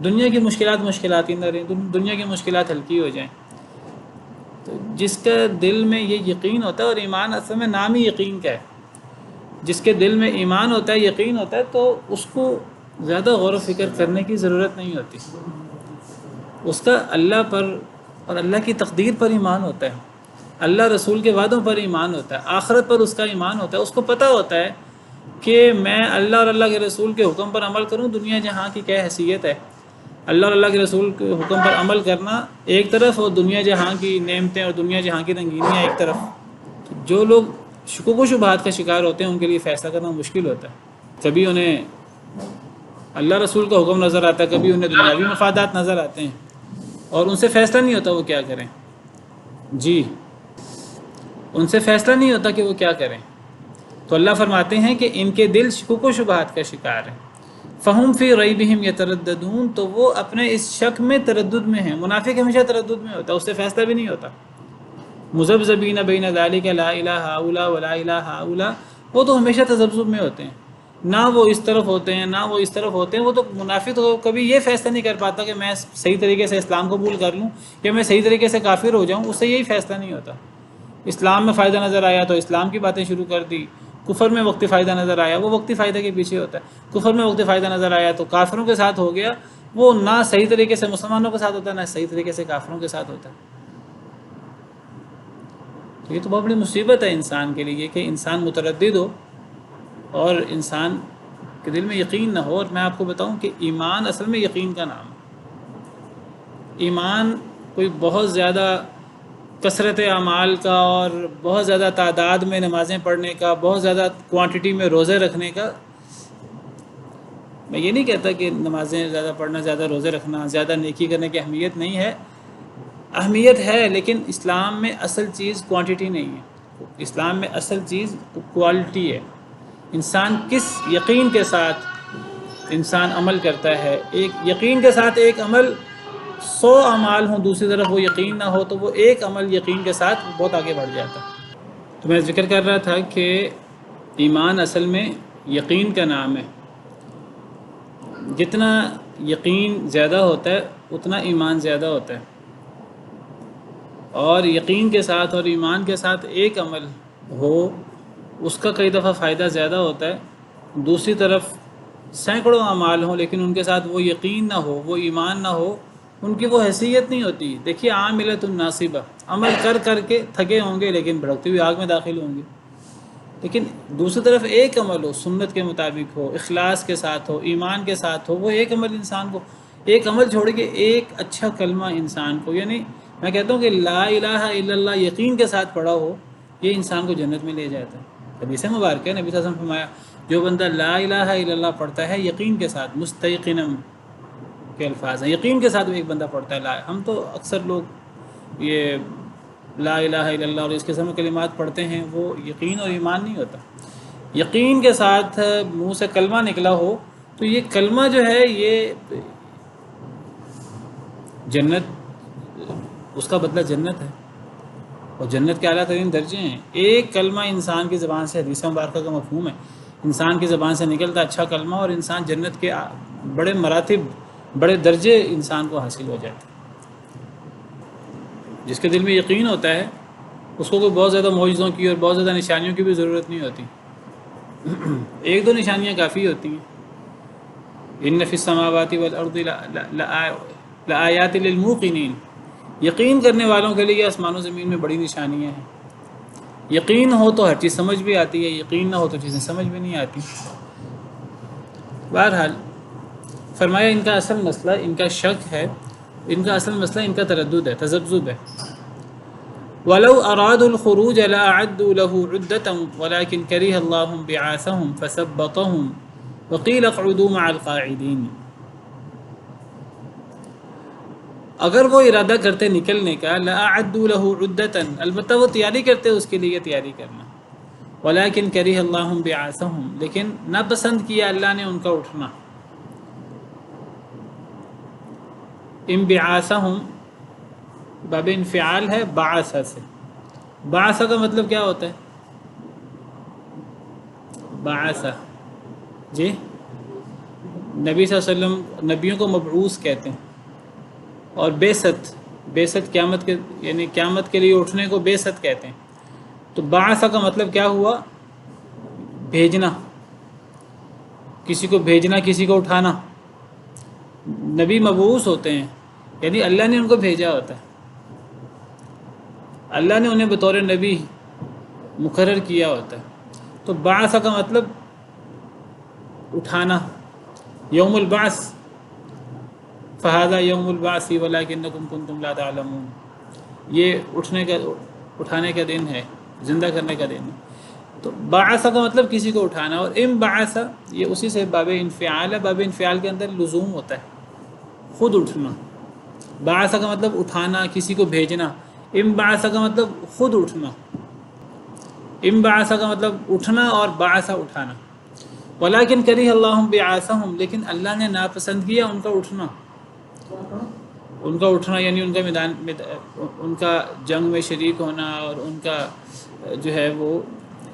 دنیا کی مشکلات ہی نہ رہیں، دنیا کی مشکلات ہلکی ہو جائیں۔ تو جس کا دل میں یہ یقین ہوتا ہے، اور ایمان اصل میں نام ہی یقین کا ہے، جس کے دل میں ایمان ہوتا ہے، یقین ہوتا ہے، تو اس کو زیادہ غور و فکر کرنے کی ضرورت نہیں ہوتی، اس کا اللہ پر اور اللہ کی تقدیر پر ایمان ہوتا ہے، اللہ رسول کے وعدوں پر ایمان ہوتا ہے، آخرت پر اس کا ایمان ہوتا ہے، اس کو پتہ ہوتا ہے کہ میں اللہ اور اللہ کے رسول کے حکم پر عمل کروں، دنیا جہاں کی کیا حیثیت ہے۔ اللہ اور اللہ کے رسول کے حکم پر عمل کرنا ایک طرف، اور دنیا جہاں کی نعمتیں اور دنیا جہاں کی رنگینیاں ایک طرف۔ جو لوگ شکوک و شبہات کا شکار ہوتے ہیں ان کے لیے فیصلہ کرنا مشکل ہوتا ہے، کبھی انہیں اللہ رسول کا حکم نظر آتا ہے، کبھی انہیں دنیاوی مفادات نظر آتے ہیں، اور ان سے فیصلہ نہیں ہوتا وہ کیا کریں. جی ان سے فیصلہ نہیں ہوتا کہ وہ کیا کریں. تو اللہ فرماتے ہیں کہ ان کے دل شکوک و شبہات کا شکار ہیں. فہم فی ریبہم یترددون، تو وہ اپنے اس شک میں تردد میں ہیں. منافق ہمیشہ تردد میں ہوتا ہے، اس سے فیصلہ بھی نہیں ہوتا. مذبذبین بین ذلک لا الہ ہؤلاء ولا الہ ہؤلاء، وہ تو ہمیشہ تذبذب میں ہوتے ہیں، نہ وہ اس طرف ہوتے ہیں نہ وہ اس طرف ہوتے ہیں. وہ تو منافق تو کبھی یہ فیصلہ نہیں کر پاتا کہ میں صحیح طریقے سے اسلام قبول کر لوں یا میں صحیح طریقے سے کافر ہو جاؤں. اس سے یہی فیصلہ نہیں ہوتا. اسلام میں فائدہ نظر آیا تو اسلام کی باتیں شروع کر دی، کفر میں وقتی فائدہ نظر آیا وہ وقتی فائدہ کے پیچھے ہوتا ہے. کفر میں وقتی فائدہ نظر آیا تو کافروں کے ساتھ ہو گیا، وہ نہ صحیح طریقے سے مسلمانوں کے ساتھ ہوتا ہے نہ صحیح طریقے سے کافروں کے ساتھ ہوتا ہے. تو یہ تو بہت بڑی مصیبت ہے انسان کے لیے کہ انسان متردد ہو اور انسان کے دل میں یقین نہ ہو. اور میں آپ کو بتاؤں کہ ایمان اصل میں یقین کا نام ہے. ایمان کوئی بہت زیادہ کثرت اعمال کا اور بہت زیادہ تعداد میں نمازیں پڑھنے کا، بہت زیادہ کوانٹٹی میں روزے رکھنے کا. میں یہ نہیں کہتا کہ نمازیں زیادہ پڑھنا، زیادہ روزے رکھنا، زیادہ نیکی کرنے کی اہمیت نہیں ہے. اہمیت ہے، لیکن اسلام میں اصل چیز کوانٹٹی نہیں ہے. اسلام میں اصل چیز کوالٹی ہے. انسان کس یقین کے ساتھ انسان عمل کرتا ہے. ایک یقین کے ساتھ ایک عمل 100 اعمال ہوں، دوسری طرف وہ یقین نہ ہو تو وہ ایک عمل یقین کے ساتھ بہت آگے بڑھ جاتا ہے. تو میں ذکر کر رہا تھا کہ ایمان اصل میں یقین کا نام ہے. جتنا یقین زیادہ ہوتا ہے اتنا ایمان زیادہ ہوتا ہے. اور یقین کے ساتھ اور ایمان کے ساتھ ایک عمل ہو اس کا کئی دفعہ فائدہ زیادہ ہوتا ہے. دوسری طرف سینکڑوں اعمال ہوں لیکن ان کے ساتھ وہ یقین نہ ہو، وہ ایمان نہ ہو، ان کی وہ حیثیت نہیں ہوتی. دیکھیے عاملۃ ناصبہ، عمل کر کر کے تھکے ہوں گے لیکن بھڑکتی ہوئی آگ میں داخل ہوں گے. لیکن دوسری طرف ایک عمل ہو، سنت کے مطابق ہو، اخلاص کے ساتھ ہو، ایمان کے ساتھ ہو، وہ ایک عمل انسان کو، ایک عمل چھوڑ کے ایک اچھا کلمہ انسان کو، یعنی میں کہتا ہوں کہ لا الہ الا اللہ یقین کے ساتھ پڑھا ہو، یہ انسان کو جنت میں لے جاتا ہے. حدیث مبارک ہے، نبی صلی اللہ علیہ وسلم نے فرمایا جو بندہ لا الہ الا اللہ پڑھتا ہے یقین کے ساتھ، مستیقنا کے الفاظ ہیں، یقین کے ساتھ وہ ایک بندہ پڑھتا ہے. ہم تو اکثر لوگ یہ لا الہ الا اللہ اور اس قسم کے کلمات پڑھتے ہیں، وہ یقین اور ایمان نہیں ہوتا. یقین کے ساتھ منہ سے کلمہ نکلا ہو تو یہ کلمہ جو ہے یہ جنت، اس کا بدلہ جنت ہے. اور جنت کے اعلیٰ ترین درجے ہیں. ایک کلمہ انسان کی زبان سے، حدیث مبارکہ کا مفہوم ہے، انسان کی زبان سے نکلتا اچھا کلمہ اور انسان جنت کے بڑے مراتب، بڑے درجے انسان کو حاصل ہو جاتے ہیں. جس کے دل میں یقین ہوتا ہے اس کو کوئی بہت زیادہ معجزوں کی اور بہت زیادہ نشانیوں کی بھی ضرورت نہیں ہوتی. ایک دو نشانیاں کافی ہوتی ہیں. ان فی السماوات والارض لآیات للموقنین، یقین کرنے والوں کے لیے آسمان و زمین میں بڑی نشانیاں ہیں. یقین ہو تو ہر چیز سمجھ بھی آتی ہے، یقین نہ ہو تو چیزیں سمجھ بھی نہیں آتی. بہرحال فرمایا ان کا اصل مسئلہ ان کا شک ہے، ان کا اصل مسئلہ ان کا تردد ہے، تذبذب ہے. وَلَوْ أَرَادُوا الْخُرُوجَ لَأَعَدُّوا لَهُ عُدَّةً وَلَكِنْ كَرِهَ اللَّهُ انبِعَاثَهُمْ فَثَبَّطَهُمْ وَقِيلَ اقْعُدُوا مَعَ الْقَاعِدِينَ. اگر وہ ارادہ کرتے نکلنے کا، لَأَعَدُّوا لَهُ عُدَّةً، البتہ وہ تیاری کرتے اس کے لیے تیاری کرنا. وَلَكِنْ كَرِهَ اللَّهُ انبِعَاثَهُمْ، لیکن ناپسند کیا اللہ نے ان کا اٹھنا. انبعاثہم باب انفعال ہے بعث سے. بعث کا مطلب کیا ہوتا ہے؟ بعث، جی نبی صلی اللہ علیہ وسلم، نبیوں کو مبعوث کہتے ہیں. اور بیست قیامت کے، یعنی قیامت کے لیے اٹھنے کو بیست کہتے ہیں. تو بعث کا مطلب کیا ہوا؟ بھیجنا، کسی کو بھیجنا، کسی کو اٹھانا. نبی مبعوث ہوتے ہیں یعنی اللہ نے ان کو بھیجا ہوتا ہے، اللہ نے انہیں بطور نبی مقرر کیا ہوتا ہے. تو بعث کا مطلب اٹھانا. یوم البعث فہذا یوم البعث ولکنکم کنتم لا تعلمون، یہ اٹھانے کا دن ہے، زندہ کرنے کا دن ہے. تو بعث کا مطلب کسی کو اٹھانا. اور انبعث یہ اسی سے باب انفعال ہے. باب انفعال کے اندر لزوم ہوتا ہے، خود اٹھنا. بعث کا مطلب اٹھانا، کسی کو بھیجنا. انبعث کا مطلب خود اٹھنا. انبعث کا مطلب اٹھنا اور بعث اٹھانا. ولیکن کرہ اللہ بعاثہم، لیکن اللہ نے ناپسند کیا ان کا اٹھنا. ان کا اٹھنا یعنی ان کا ان کا جنگ میں شریک ہونا اور ان کا جو ہے وہ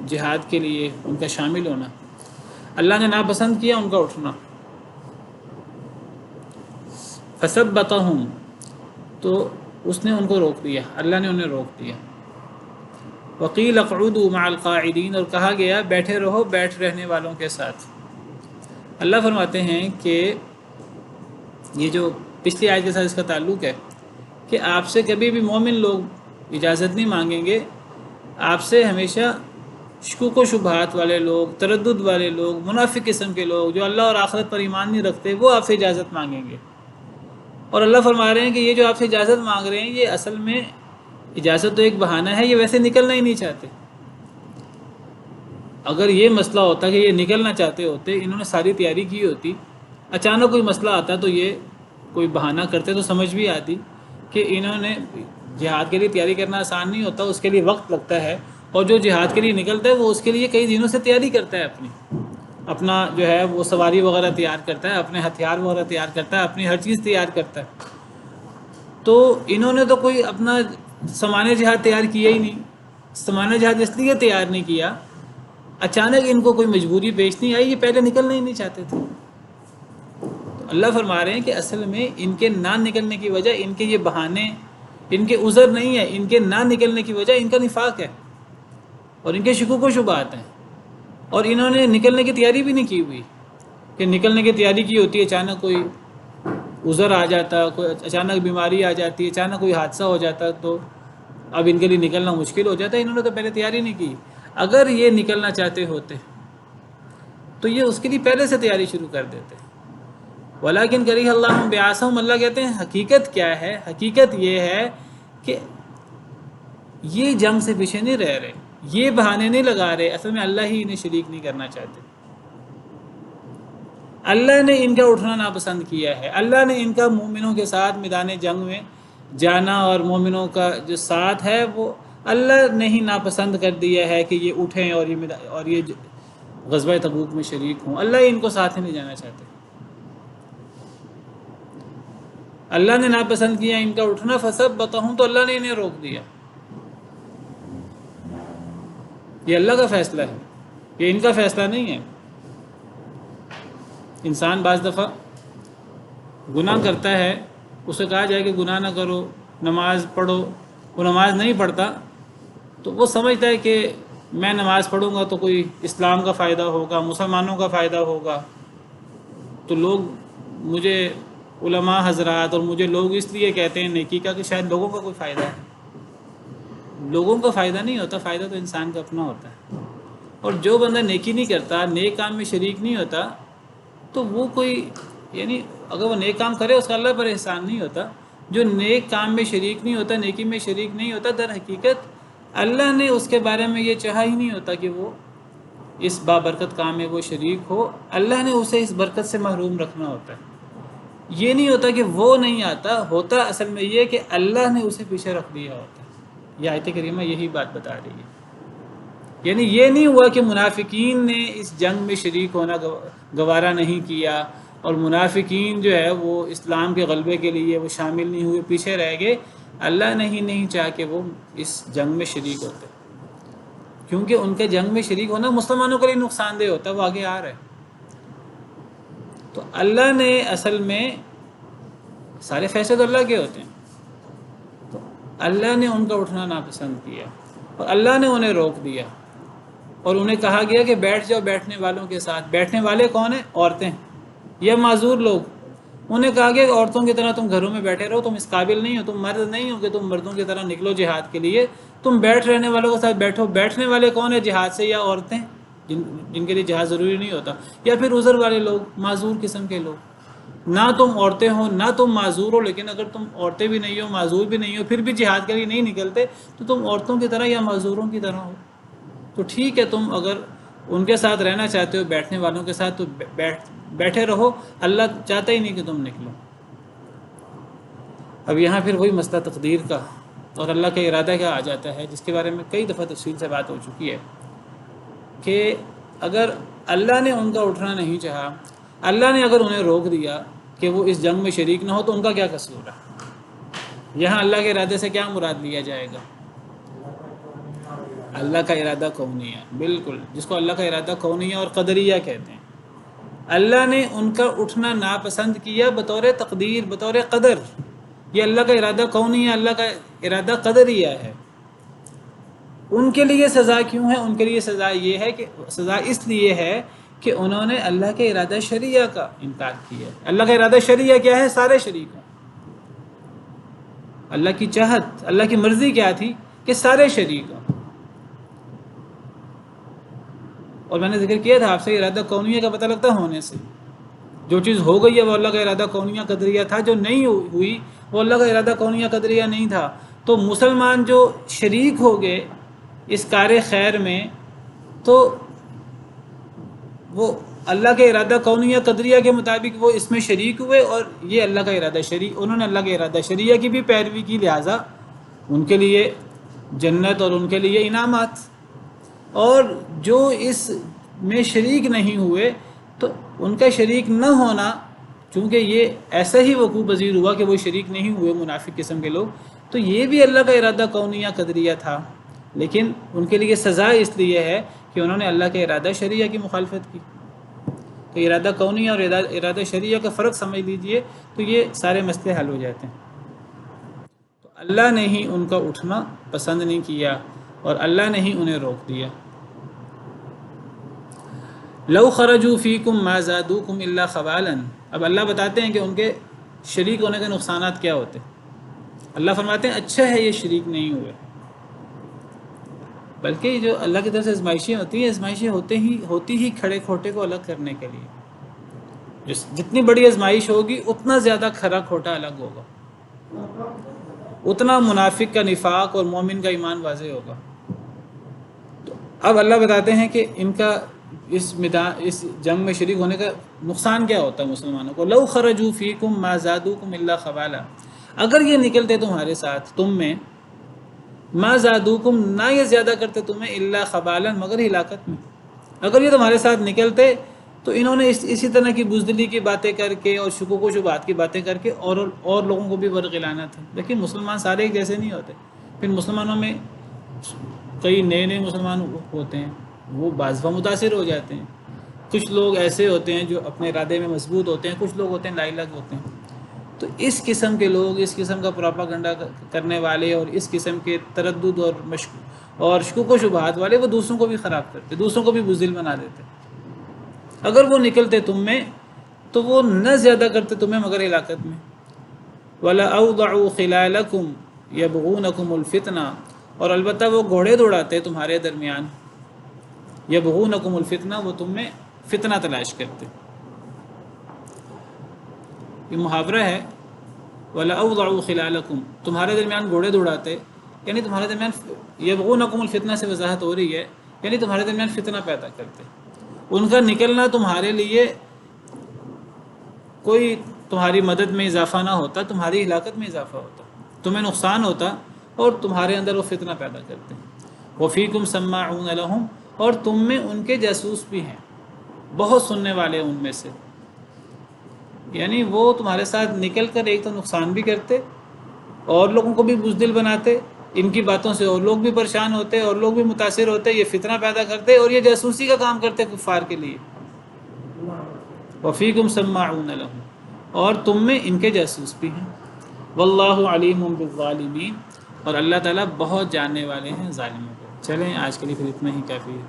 جہاد کے لیے ان کا شامل ہونا. اللہ نے ناپسند کیا ان کا اٹھنا. فثبتہم، تو اس نے ان کو روک دیا، اللہ نے انہیں روک دیا. وقیل اقعدوا مع القاعدین، اور کہا گیا بیٹھے رہو بیٹھ رہنے والوں کے ساتھ. اللہ فرماتے ہیں کہ یہ جو پچھلی آیت کے ساتھ اس کا تعلق ہے کہ آپ سے کبھی بھی مومن لوگ اجازت نہیں مانگیں گے. آپ سے ہمیشہ شکوک و شبہات والے لوگ، تردد والے لوگ، منافق قسم کے لوگ جو اللہ اور آخرت پر ایمان نہیں رکھتے، وہ آپ سے اجازت مانگیں گے. اور اللہ فرما رہے ہیں کہ یہ جو آپ سے اجازت مانگ رہے ہیں یہ اصل میں اجازت تو ایک بہانہ ہے، یہ ویسے نکلنا ہی نہیں چاہتے. اگر یہ مسئلہ ہوتا کہ یہ نکلنا چاہتے ہوتے، انہوں نے ساری تیاری کی ہوتی، اچانک کوئی مسئلہ آتا تو یہ کوئی بہانہ کرتے تو سمجھ بھی آتی کہ انہوں نے جہاد کے لیے تیاری کرنا آسان نہیں ہوتا، اس کے لیے وقت لگتا ہے. اور جو جہاد کے لیے نکلتا ہے وہ اس کے لیے کئی دنوں سے تیاری کرتا ہے، اپنا جو ہے وہ سواری وغیرہ تیار کرتا ہے، اپنے ہتھیار وغیرہ تیار کرتا ہے، اپنی ہر چیز تیار کرتا ہے. تو انہوں نے تو کوئی اپنا سامان جہاد تیار کیا ہی نہیں. سامان جہاد اس لیے تیار نہیں کیا، اچانک ان کو کوئی مجبوری پیش نہیں آئی، یہ پہلے نکلنا ہی نہیں چاہتے تھے. تو اللہ فرما رہے ہیں کہ اصل میں ان کے نہ نکلنے کی وجہ، ان کے یہ بہانے، ان کے عذر نہیں ہے، ان کے نہ نکلنے کی وجہ ان کا نفاق ہے اور ان کے شکوک و شبہات ہیں. اور انہوں نے نکلنے کی تیاری بھی نہیں کی ہوئی کہ نکلنے کی تیاری کی ہوتی ہے، اچانک کوئی عذر آ جاتا، کوئی اچانک بیماری آ جاتی، اچانک کوئی حادثہ ہو جاتا تو اب ان کے لیے نکلنا مشکل ہو جاتا ہے. انہوں نے تو پہلے تیاری نہیں کی. اگر یہ نکلنا چاہتے ہوتے تو یہ اس کے لیے پہلے سے تیاری شروع کر دیتے. ولیکن کرہ اللہ بعاثہم، اللہ کہتے ہیں حقیقت کیا ہے؟ حقیقت یہ ہے کہ یہ جنگ سے پیچھے نہیں رہ رہے، یہ بہانے نہیں لگا رہے، اصل میں اللہ ہی انہیں شریک نہیں کرنا چاہتے. اللہ نے ان کا اٹھنا ناپسند کیا ہے. اللہ نے ان کا مومنوں کے ساتھ میدان جنگ میں جانا اور مومنوں کا جو ساتھ ہے وہ اللہ نے ہی ناپسند کر دیا ہے کہ یہ اٹھیں اور یہ غزوہ تبوک میں شریک ہوں. اللہ ہی ان کو ساتھ ہی نہیں جانا چاہتے. اللہ نے ناپسند کیا ان کا اٹھنا. فثبتہم، تو اللہ نے انہیں روک دیا. یہ اللہ کا فیصلہ ہے، یہ ان کا فیصلہ نہیں ہے. انسان بعض دفعہ گناہ کرتا ہے، اسے کہا جائے کہ گناہ نہ کرو، نماز پڑھو، وہ نماز نہیں پڑھتا تو وہ سمجھتا ہے کہ میں نماز پڑھوں گا تو کوئی اسلام کا فائدہ ہوگا، مسلمانوں کا فائدہ ہوگا، تو لوگ مجھے علماء حضرات اور مجھے لوگ اس لیے کہتے ہیں نیکی کا کہ شاید لوگوں کا کوئی فائدہ ہے. لوگوں کا فائدہ نہیں ہوتا، فائدہ تو انسان کا اپنا ہوتا ہے. اور جو بندہ نیکی نہیں کرتا، نیک کام میں شریک نہیں ہوتا، تو وہ کوئی یعنی اگر وہ نیک کام کرے اس کا اللہ پر احسان نہیں ہوتا. جو نیک کام میں شریک نہیں ہوتا، نیکی میں شریک نہیں ہوتا، در حقیقت اللہ نے اس کے بارے میں یہ چاہا ہی نہیں ہوتا کہ وہ اس بابرکت کام میں وہ شریک ہو. اللہ نے اسے اس برکت سے محروم رکھنا ہوتا ہے. یہ نہیں ہوتا کہ وہ نہیں آتا، ہوتا اصل میں یہ کہ اللہ نے اسے پیچھے رکھ دیا ہوتا ہے. یہ آیت کریمہ یہی بات بتا رہی ہے. یعنی یہ نہیں ہوا کہ منافقین نے اس جنگ میں شریک ہونا گوارا نہیں کیا اور منافقین جو ہے وہ اسلام کے غلبے کے لیے وہ شامل نہیں ہوئے، پیچھے رہ گئے. اللہ نہیں چاہ کہ وہ اس جنگ میں شریک ہوتے، کیونکہ ان کے جنگ میں شریک ہونا مسلمانوں کے لیے نقصان دہ ہوتا ہے. وہ آگے آ رہا ہے. تو اللہ نے اصل میں سارے فیصلے تو اللہ کے ہوتے ہیں. تو اللہ نے ان کا اٹھنا ناپسند کیا اور اللہ نے انہیں روک دیا اور انہیں کہا گیا کہ بیٹھ جاؤ بیٹھنے والوں کے ساتھ. بیٹھنے والے کون ہیں؟ عورتیں یا معذور لوگ. انہیں کہا گیا کہ عورتوں کی طرح تم گھروں میں بیٹھے رہو، تم اس قابل نہیں ہو، تم مرد نہیں ہو کہ تم مردوں کی طرح نکلو جہاد کے لیے. تم بیٹھ رہنے والوں کے ساتھ بیٹھو. بیٹھنے والے کون ہیں؟ جہاد سے یا عورتیں جن کے لیے جہاد ضروری نہیں ہوتا، یا پھر عذر والے لوگ، معذور قسم کے لوگ. نہ تم عورتیں ہو نہ تم معذور ہو، لیکن اگر تم عورتیں بھی نہیں ہو معذور بھی نہیں ہو پھر بھی جہاد کے لیے نہیں نکلتے تو تم عورتوں کی طرح یا معذوروں کی طرح ہو. تو ٹھیک ہے، تم اگر ان کے ساتھ رہنا چاہتے ہو بیٹھنے والوں کے ساتھ تو بیٹھے رہو. اللہ چاہتا ہی نہیں کہ تم نکلو. اب یہاں پھر وہی مسئلہ تقدیر کا اور اللہ کا ارادہ کیا آ جاتا ہے، جس کے بارے میں کئی دفعہ تفصیل سے بات ہو چکی ہے کہ اگر اللہ نے ان کا اٹھنا نہیں چاہا، اللہ نے اگر انہیں روک دیا کہ وہ اس جنگ میں شریک نہ ہو، تو ان کا کیا قصور ہے؟ یہاں اللہ کے ارادے سے کیا مراد لیا جائے گا؟ اللہ کا ارادہ کونیہ، بالکل، جس کو اللہ کا ارادہ کونیہ اور قدریہ کہتے ہیں۔ اللہ نے ان کا اٹھنا ناپسند کیا بطور تقدیر، بطور قدر، یہ اللہ کا ارادہ کونیہ، اللہ کا ارادہ قدریہ ہے۔ ان کے لیے سزا کیوں ہے؟ ان کے لیے سزا یہ ہے کہ سزا اس لیے ہے کہ انہوں نے اللہ کے ارادہ شرعیہ کا انکار کیا ہے۔ اللہ کا ارادہ شرعیہ کیا ہے؟ سارے شریک ہوں۔ اللہ کی چاہت، اللہ کی مرضی کیا تھی کہ سارے شریک ہوں۔ اور میں نے ذکر کیا تھا آپ سے، ارادہ کونیہ کا پتہ لگتا ہونے سے۔ جو چیز ہو گئی ہے وہ اللہ کا ارادہ کونیہ قدریہ تھا، جو نہیں ہوئی وہ اللہ کا ارادہ کونیہ قدریہ نہیں تھا۔ تو مسلمان جو شریک ہو گئے اس کار خیر میں، تو وہ اللہ کے ارادہ کونیہ قدریہ کے مطابق وہ اس میں شریک ہوئے، اور یہ اللہ کا ارادہ شرعی، انہوں نے اللہ کے ارادہ شرعیہ کی بھی پیروی کی، لہٰذا ان کے لیے جنت اور ان کے لیے انعامات۔ اور جو اس میں شریک نہیں ہوئے تو ان کا شریک نہ ہونا، چونکہ یہ ایسا ہی وقوع پذیر ہوا کہ وہ شریک نہیں ہوئے منافق قسم کے لوگ، تو یہ بھی اللہ کا ارادہ کونیہ قدریہ تھا، لیکن ان کے لیے سزا اس لیے ہے کہ انہوں نے اللہ کے ارادہ شرعیہ کی مخالفت کی۔ تو ارادہ کونیہ اور ارادہ شرعیہ کا فرق سمجھ لیجئے، تو یہ سارے مسئلے حل ہو جاتے ہیں۔ تو اللہ نے ہی ان کا اٹھنا پسند نہیں کیا اور اللہ نے ہی انہیں روک دیا۔ لو خرجوا فیکم ما زادوکم الا خبالا، اب اللہ بتاتے ہیں کہ ان کے شریک ہونے کے نقصانات کیا ہوتے ہیں۔ اللہ فرماتے ہیں اچھا ہے یہ شریک نہیں ہوئے، بلکہ جو اللہ کی طرف سے آزمائشیں ہوتی ہیں، آزمائشیں ہوتی ہی کھڑے کھوٹے کو الگ کرنے کے لیے۔ جتنی بڑی آزمائش ہوگی اتنا زیادہ کھرا کھوٹا الگ ہوگا، اتنا منافق کا نفاق اور مومن کا ایمان واضح ہوگا۔ تو اب اللہ بتاتے ہیں کہ ان کا اس جنگ میں شریک ہونے کا نقصان کیا ہوتا ہے مسلمانوں کو۔ لو خرجوا فیکم ما زادوکم الا خبالا، اگر یہ نکلتے تمہارے ساتھ تم میں، ما زادوکم، نہ یہ زیادہ کرتے تمہیں، الا خبالا، مگر ہلاکت میں۔ اگر یہ تمہارے ساتھ نکلتے تو انہوں نے اسی طرح کی بزدلی کی باتیں کر کے اور شکوک و شبہات کی باتیں کر کے اور لوگوں کو بھی ورغلانا تھا۔ لیکن مسلمان سارے ایک جیسے نہیں ہوتے، پھر مسلمانوں میں کئی نئے مسلمان ہوتے ہیں، وہ بعض دفعہ متاثر ہو جاتے ہیں۔ کچھ لوگ ایسے ہوتے ہیں جو اپنے ارادے میں مضبوط ہوتے ہیں، کچھ لوگ ہوتے ہیں لائلگ ہوتے ہیں۔ تو اس قسم کے لوگ، اس قسم کا پروپیگنڈا کرنے والے اور اس قسم کے تردد اور شکوک و شبہات والے، وہ دوسروں کو بھی خراب کرتے، دوسروں کو بھی بزدل بنا دیتے۔ اگر وہ نکلتے تم میں تو وہ نہ زیادہ کرتے تمہیں مگر ہلاکت میں۔ وَلَأَوْضَعُوا خِلَالَكُمْ يَبْغُونَكُمُ الْفِتْنَةَ، اور البتہ وہ گھوڑے دوڑاتے تمہارے درمیان، یبغونکم الفتنہ، وہ تم میں فتنہ تلاش کرتے۔ یہ محاورہ ہے، وَلَأَوْضَعُوا خِلَالَكُمْ، تمہارے درمیان گھوڑے دوڑاتے، یعنی تمہارے درمیان، یبغونکم الفتنہ سے وضاحت ہو رہی ہے، یعنی تمہارے درمیان فتنہ پیدا کرتے۔ ان کا نکلنا تمہارے لیے کوئی تمہاری مدد میں اضافہ نہ ہوتا، تمہاری ہلاکت میں اضافہ ہوتا، تمہیں نقصان ہوتا، اور تمہارے اندر وہ فتنہ پیدا کرتے۔ وَفِيكُمْ سَمَّاعُونَ لَهُمْ، اور تم میں ان کے جاسوس بھی ہیں، بہت سننے والے ان میں سے، یعنی وہ تمہارے ساتھ نکل کر ایک تو نقصان بھی کرتے، اور لوگوں کو بھی بزدل بناتے، ان کی باتوں سے اور لوگ بھی پریشان ہوتے اور لوگ بھی متاثر ہوتے، یہ فتنہ پیدا کرتے اور یہ جاسوسی کا کام کرتے کفار کے لیے۔ وَفِيكُمْ سَمَّاعُونَ لَهُمْ، اور تم میں ان کے جاسوس بھی ہیں۔ وَاللَّهُ عَلِيمٌ بِالظَّالِمِينَ، اور اللہ تعالیٰ بہت جاننے والے ہیں ظالموں کو۔ چلیں آج کے لیے پھر اتنا ہی کافی ہے۔